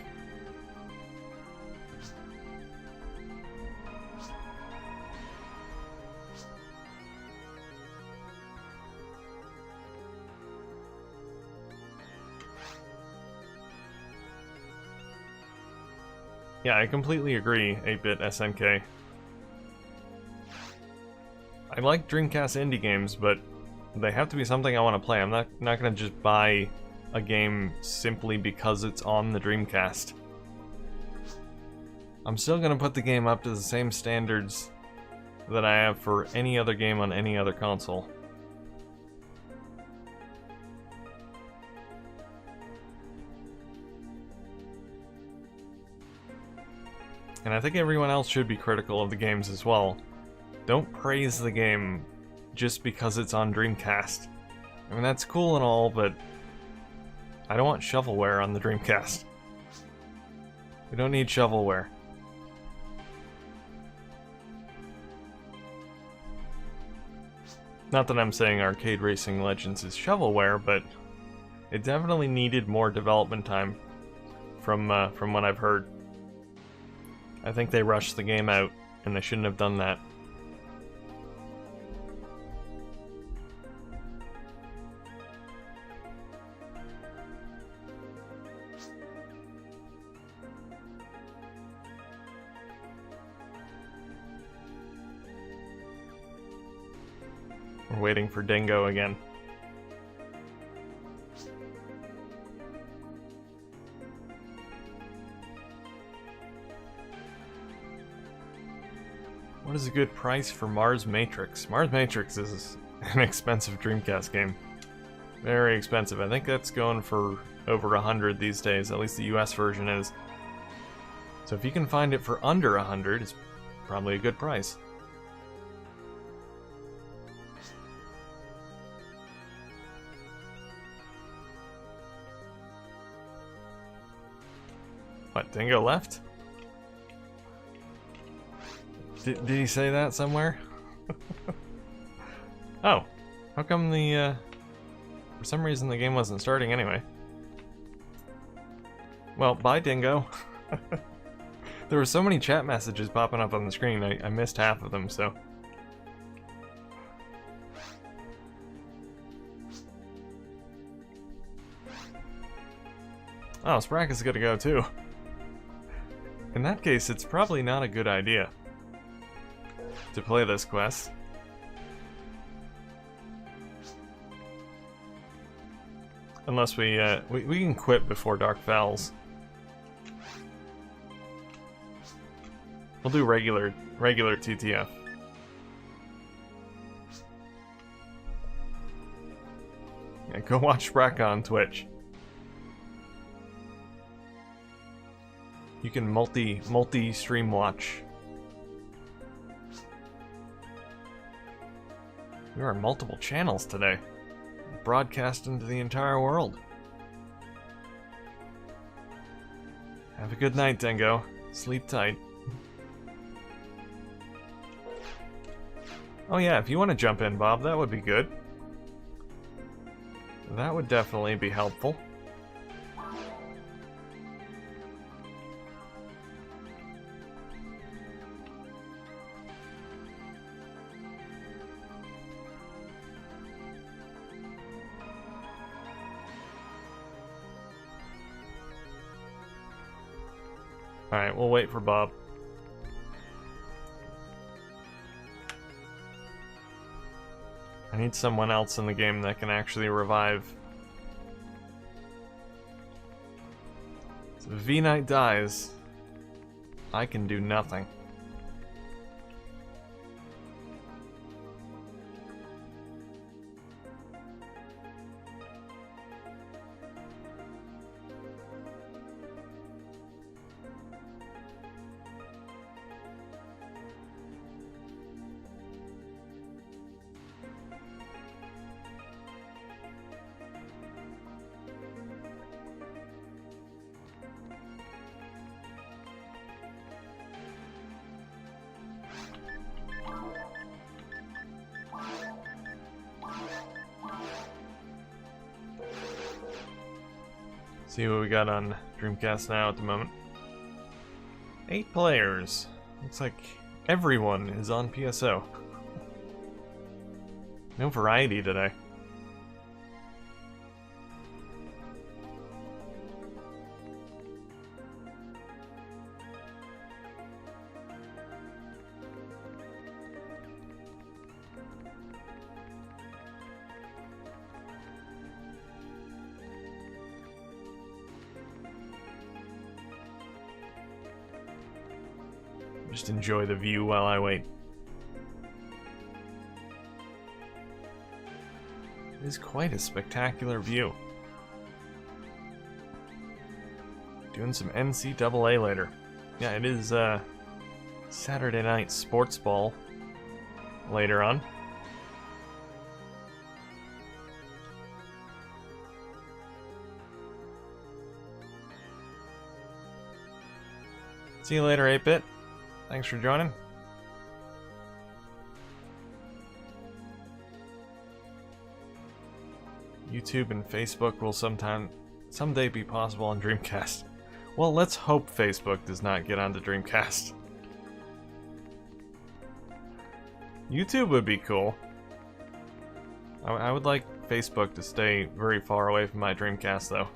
Yeah, I completely agree, 8-bit SNK. I like Dreamcast indie games, but they have to be something I want to play. I'm not going to just buy a game simply because it's on the Dreamcast. I'm still going to put the game up to the same standards that I have for any other game on any other console. And I think everyone else should be critical of the games as well. Don't praise the game just because it's on Dreamcast. I mean, that's cool and all, but I don't want shovelware on the Dreamcast. We don't need shovelware. Not that I'm saying Arcade Racing Legends is shovelware, but it definitely needed more development time from what I've heard. I think they rushed the game out, and they shouldn't have done that. We're waiting for Dingo again. What is a good price for Mars Matrix? Mars Matrix is an expensive Dreamcast game. Very expensive. I think that's going for over 100 these days, at least the US version is. So if you can find it for under 100, it's probably a good price. What, Dingo left? Did he say that somewhere? Oh, how come the, for some reason the game wasn't starting anyway. Well, bye Dingo. There were so many chat messages popping up on the screen, I missed half of them, so... Oh, Sprack is gonna go too. In that case, it's probably not a good idea to play this quest. Unless we can quit before Dark Fells. We'll do regular TTF. Yeah, go watch Sprack on Twitch. You can multi-stream watch. We are on multiple channels today. Broadcasting to the entire world. Have a good night, Dingo. Sleep tight. Oh yeah, if you want to jump in, Bob, that would be good. That would definitely be helpful. Alright, we'll wait for Bob. I need someone else in the game that can actually revive. So if V-Knight dies, I can do nothing. See what we got on Dreamcast now at the moment. 8 players. Looks like everyone is on PSO. No variety today. Just enjoy the view while I wait. It is quite a spectacular view. Doing some NCAA later. Yeah, it is Saturday night sports ball later on. See you later, 8-Bit. Thanks for joining. YouTube and Facebook will someday be possible on Dreamcast. Well, let's hope Facebook does not get onto Dreamcast. YouTube would be cool. I would like Facebook to stay very far away from my Dreamcast, though.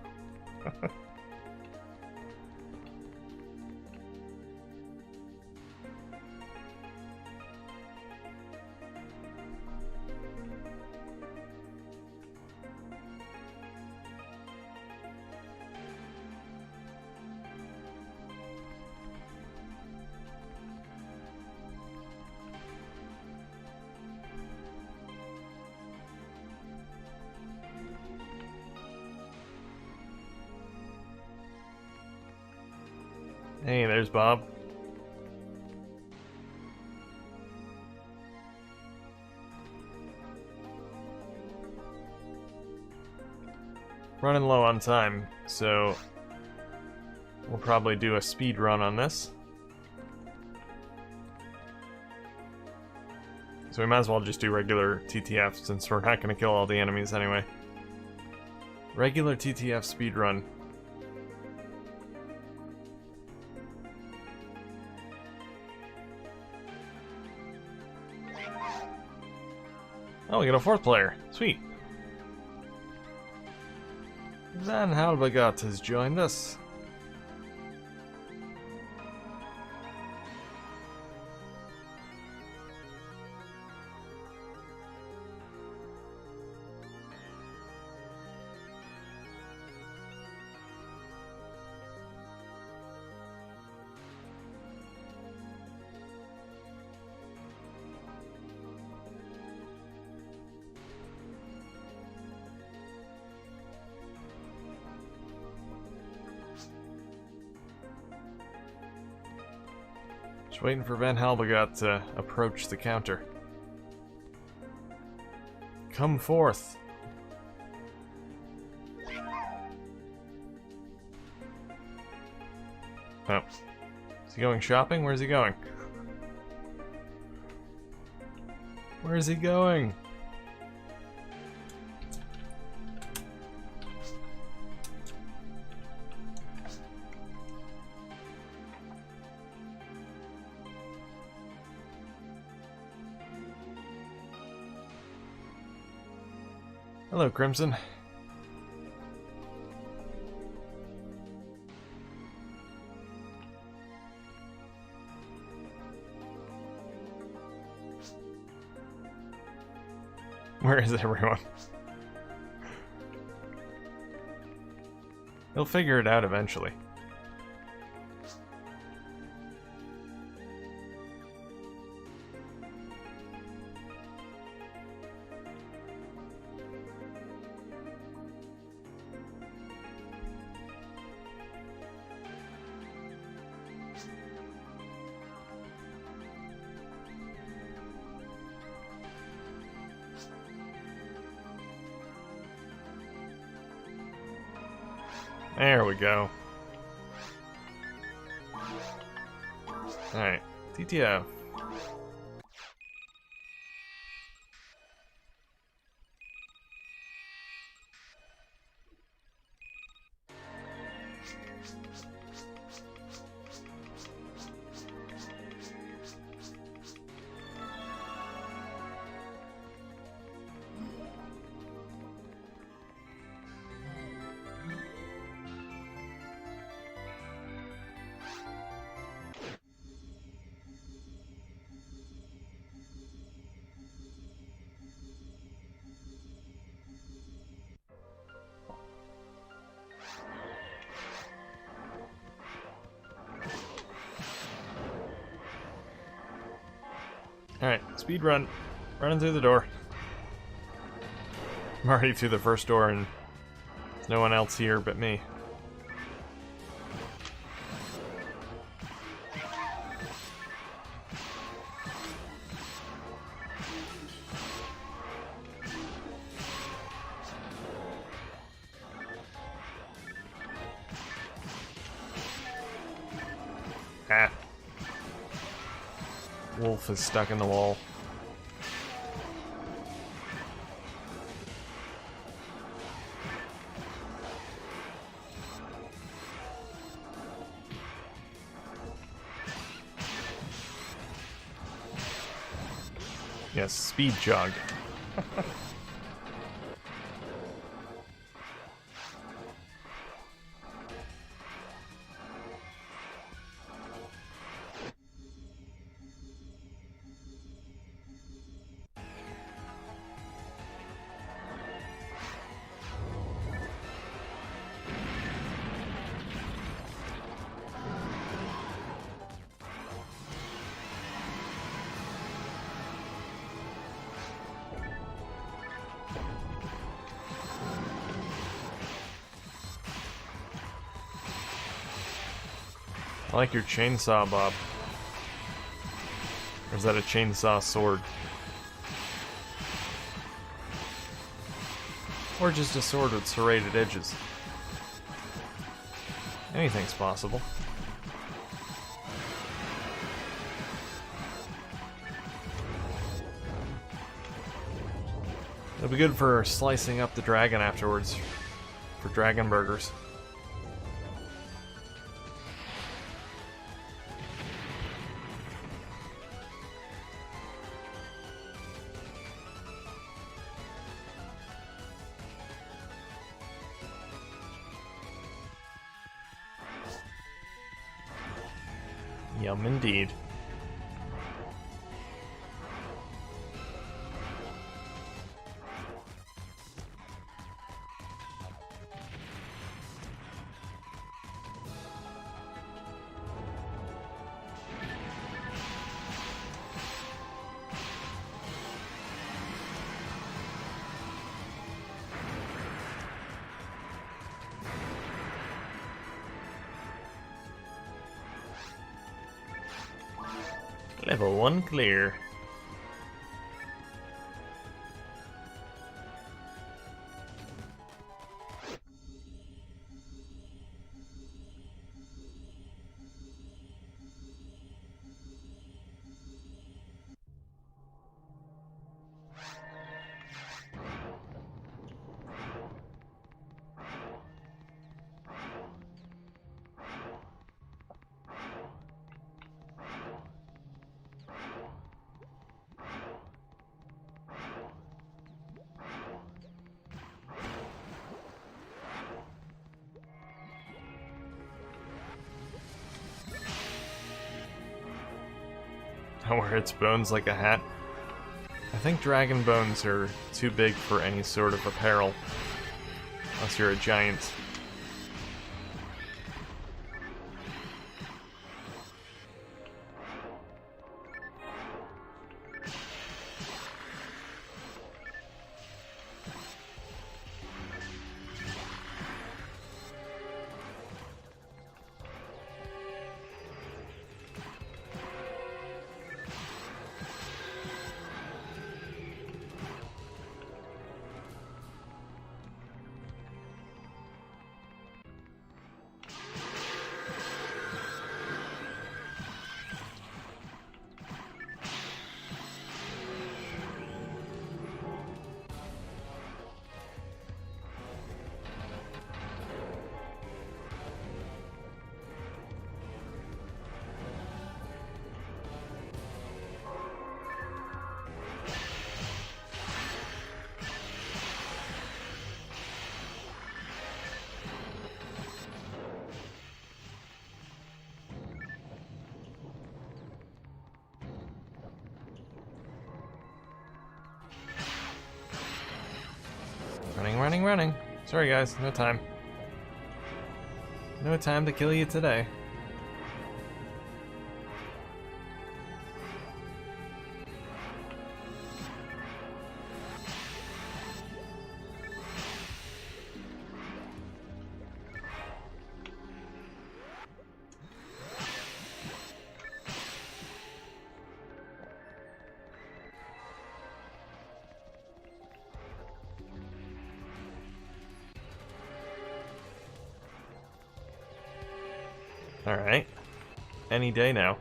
Hey, there's Bob. Running low on time, so We'll probably do a speed run on this. So we might as well just do regular TTF since we're not going to kill all the enemies anyway. Regular TTF speed run. Oh, we got a 4th player. Sweet. Van Halbegat has joined us. Just waiting for Van Halbegat to approach the counter. Come forth. Oh. Is he going shopping? Where's he going? Where is he going? Hello, Crimson. Where is everyone? He'll figure it out eventually. There we go. Alright, TTF. Alright, speed run. Running through the door. I'm already through the first door and there's no one else here but me. Ah. Wolf is stuck in the wall. Yes, speed jog. I like your chainsaw, Bob. Or is that a chainsaw sword? Or just a sword with serrated edges? Anything's possible. It'll be good for slicing up the dragon afterwards, for dragon burgers. Yum indeed. Level 1 clear. I wear its bones like a hat. I think dragon bones are too big for any sort of apparel, unless you're a giant. Running. Sorry guys, no time. No time to kill you today. Alright. Any day now.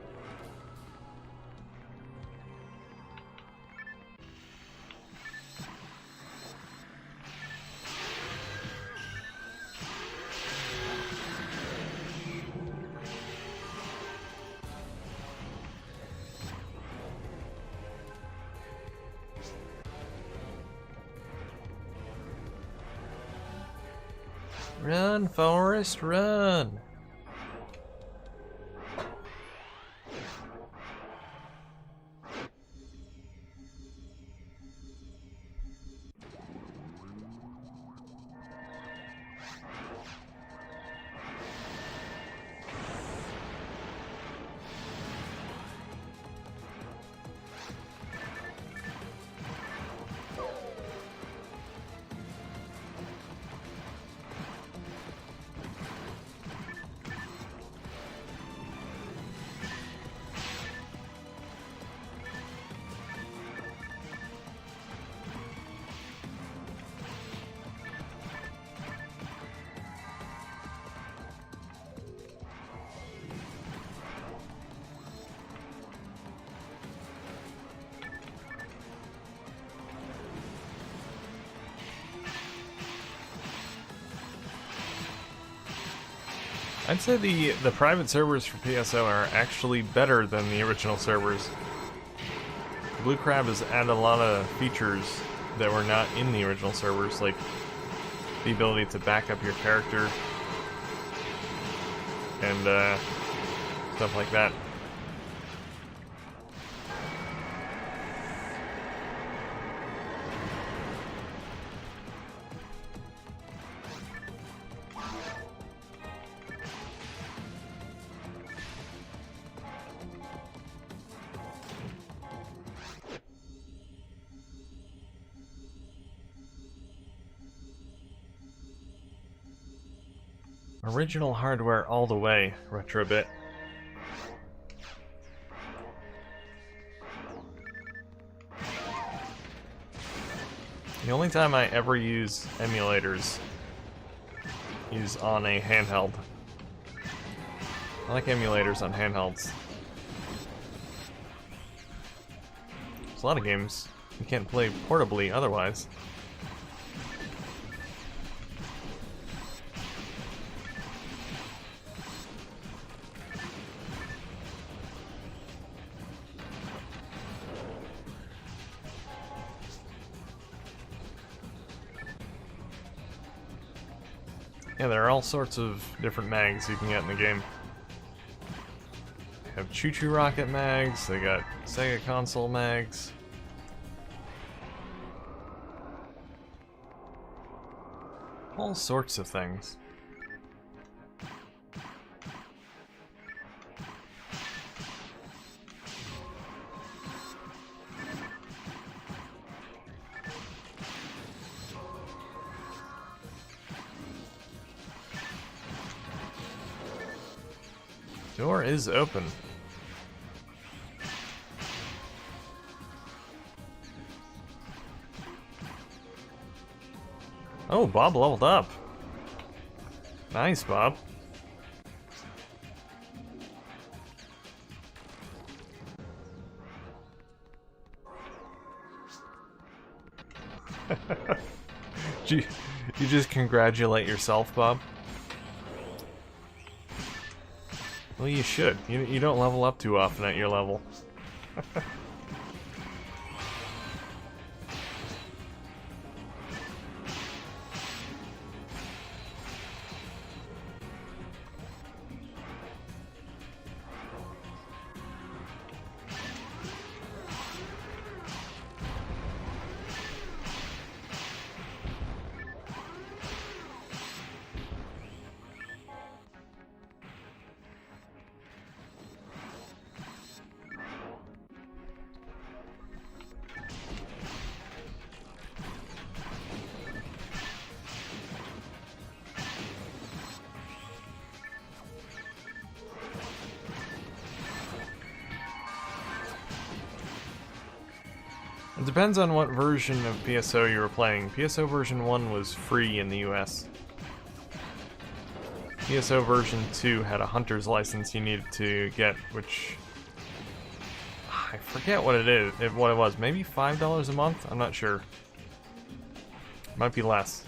Run, Forrest, run! I'd say the private servers for PSO are actually better than the original servers. Blue Crab has added a lot of features that were not in the original servers, like the ability to back up your character and stuff like that. Original hardware all the way, Retrobit. The only time I ever use emulators is on a handheld. I like emulators on handhelds. There's a lot of games you can't play portably otherwise. Yeah, there are all sorts of different mags you can get in the game. They have Choo Choo Rocket mags, they got Sega console mags. All sorts of things. Door is open. Oh, Bob leveled up. Nice, Bob. you just congratulate yourself, Bob? Well, you should. You don't level up too often at your level. It depends on what version of PSO you were playing. PSO version 1 was free in the US. PSO version 2 had a hunter's license you needed to get, which I forget what it is, what it was. Maybe $5 a month? I'm not sure. Might be less.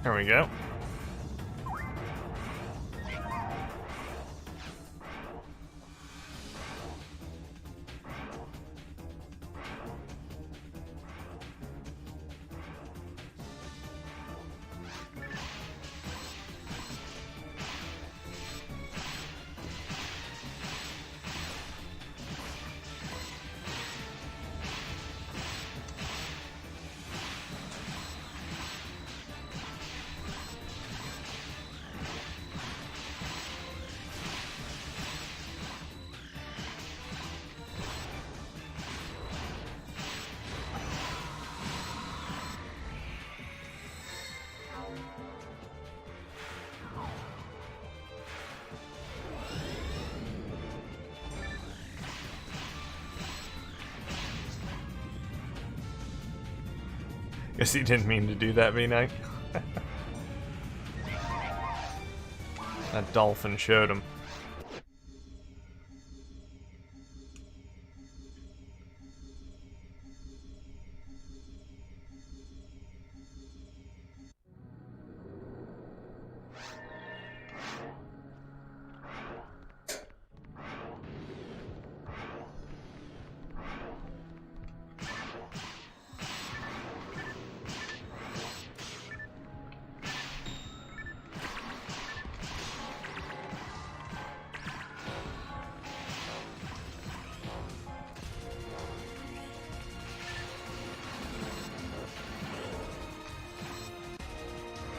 There we go. Guess he didn't mean to do that, V-Knight. That dolphin showed him.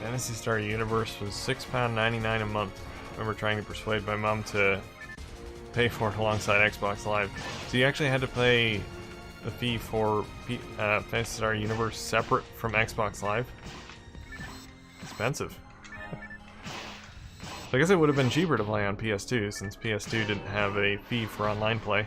Phantasy Star Universe was £6.99 a month. I remember trying to persuade my mom to pay for it alongside Xbox Live. So you actually had to pay a fee for Phantasy Star Universe separate from Xbox Live? Expensive. So I guess it would have been cheaper to play on PS2 since PS2 didn't have a fee for online play.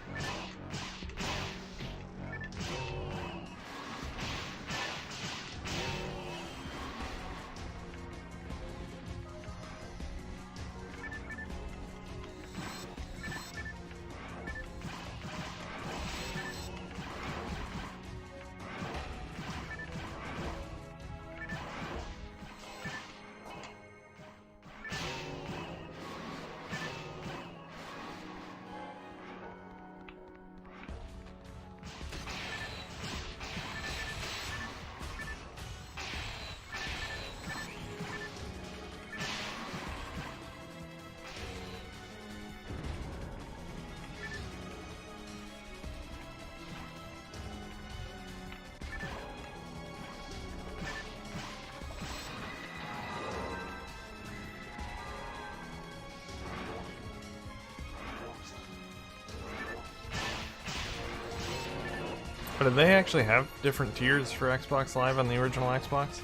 But did they actually have different tiers for Xbox Live on the original Xbox?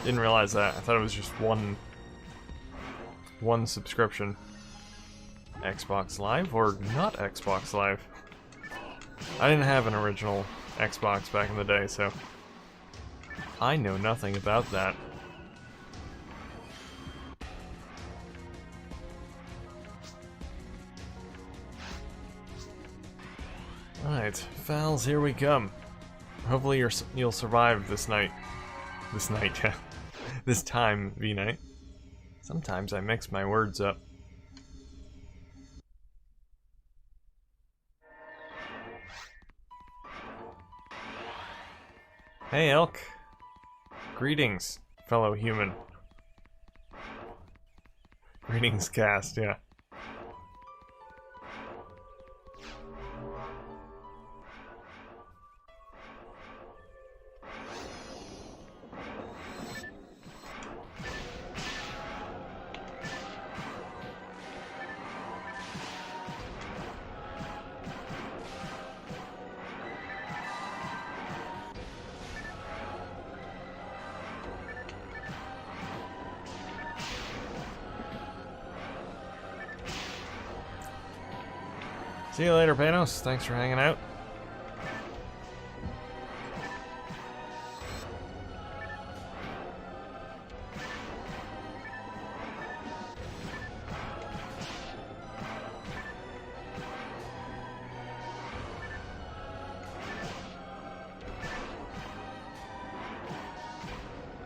Didn't realize that. I thought it was just one subscription. Xbox Live or not Xbox Live? I didn't have an original Xbox back in the day, so I know nothing about that. Alright, Fals, here we come. Hopefully you'll survive this night. This night, this time, V-Knight. Sometimes I mix my words up. Hey, Elk. Greetings, fellow human. Greetings, cast, yeah. See you later, Panos. Thanks for hanging out.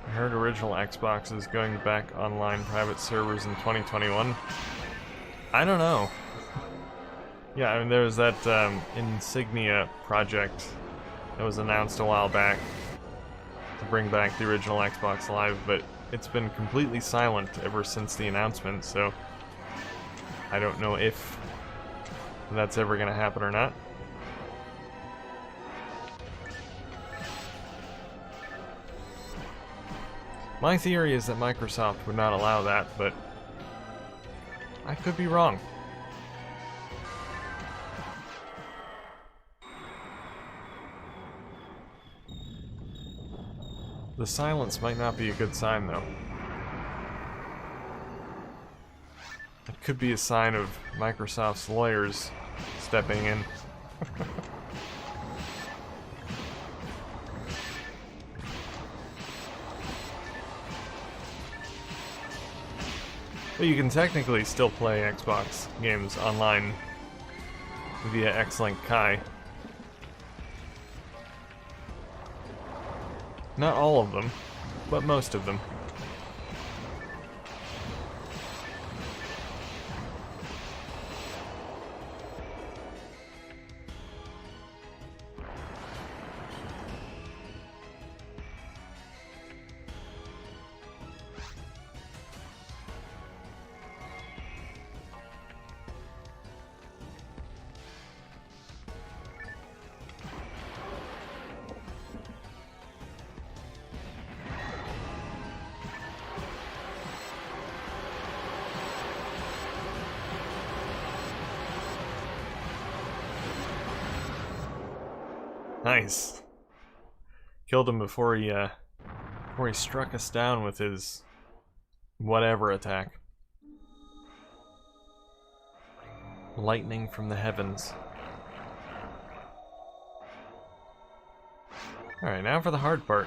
I heard original Xbox is going back online private servers in 2021. I don't know. Yeah, I mean, there was that Insignia project that was announced a while back to bring back the original Xbox Live, but it's been completely silent ever since the announcement, so I don't know if that's ever going to happen or not. My theory is that Microsoft would not allow that, but I could be wrong. The silence might not be a good sign, though. It could be a sign of Microsoft's lawyers stepping in. But you can technically still play Xbox games online via X-Link Kai. Not all of them, but most of them. Nice. Killed him before he struck us down with his whatever attack. Lightning from the heavens. Alright, now for the hard part.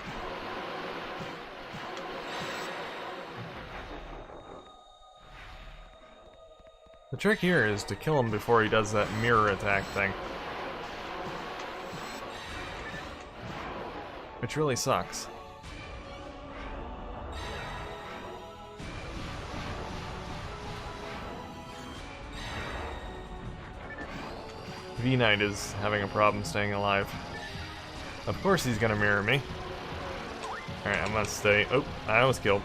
The trick here is to kill him before he does that mirror attack thing. Which really sucks. V-Knight is having a problem staying alive. Of course he's gonna mirror me. Alright, I'm gonna stay. Oh, I was killed.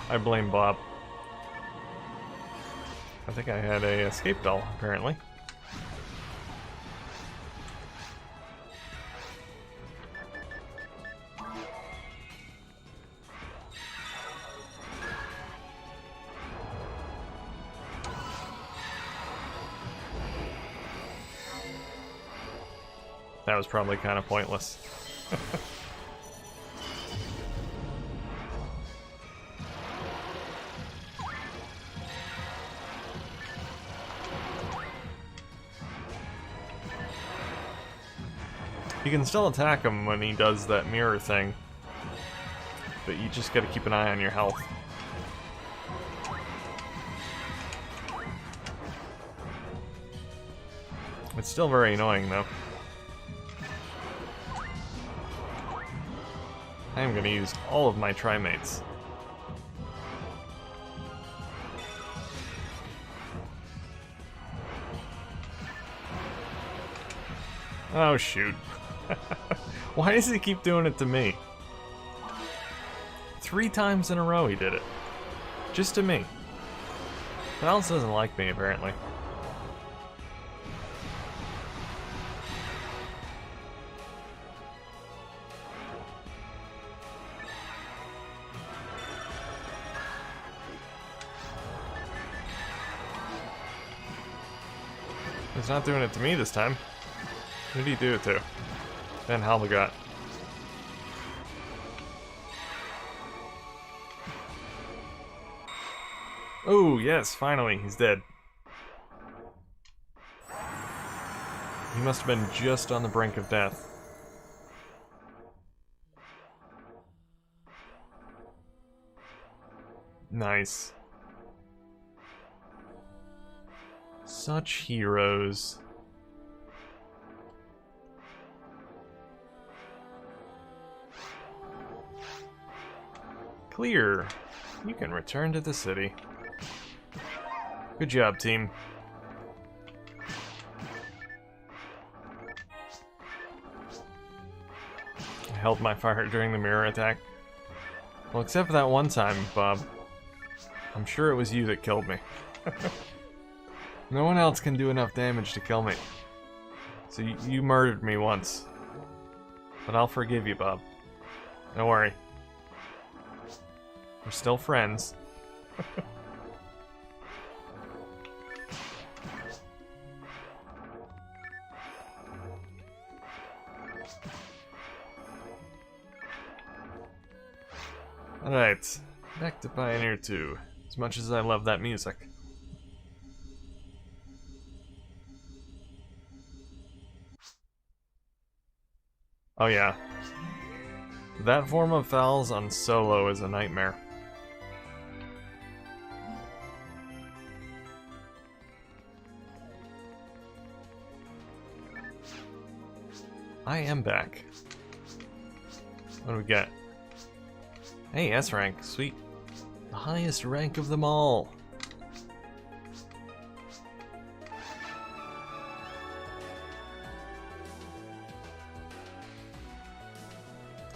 I blame Bob. I think I had a escape doll, apparently. That was probably kind of pointless. You can still attack him when he does that mirror thing, but you just gotta keep an eye on your health. It's still very annoying, though. I am going to use all of my trimates. Oh, shoot. Why does he keep doing it to me? 3 times in a row he did it. Just to me. Else doesn't like me, apparently. He's not doing it to me this time. Who did he do it to? Van Halbegot. Oh, yes, finally, he's dead. He must have been just on the brink of death. Nice. Such heroes. clear. You can return to the city. Good job, team. I held my fire during the mirror attack. Well, except for that one time, Bob. I'm sure it was you that killed me. No one else can do enough damage to kill me. So you murdered me once. But I'll forgive you, Bob. Don't worry. We're still friends. Alright, back to Pioneer 2. As much as I love that music. Oh yeah. That form of fouls on solo is a nightmare. I am back. What do we get? Hey, S rank, sweet. The highest rank of them all.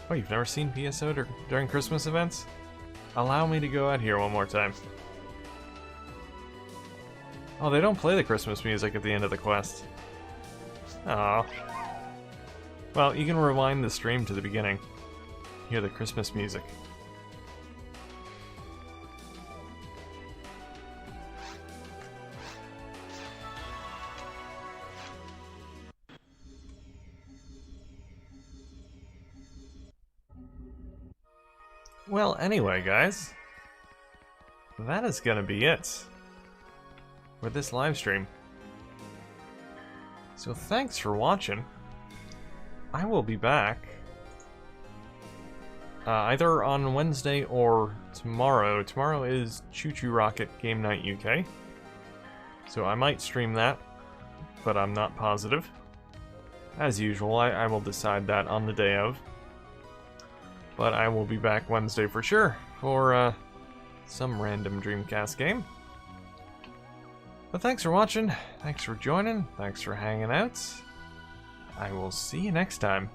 Oh, you've never seen PSO during Christmas events? Allow me to go out here one more time. Oh, they don't play the Christmas music at the end of the quest. Aww. Well, you can rewind the stream to the beginning. Hear the Christmas music. Well, anyway, guys, that is gonna be it for this live stream. So thanks for watching. I will be back either on Wednesday or tomorrow. Tomorrow is Choo Choo Rocket Game Night UK, so I might stream that, but I'm not positive. As usual, I will decide that on the day of. But I will be back Wednesday for sure for some random Dreamcast game. But thanks for watching, thanks for joining, thanks for hanging out. I will see you next time.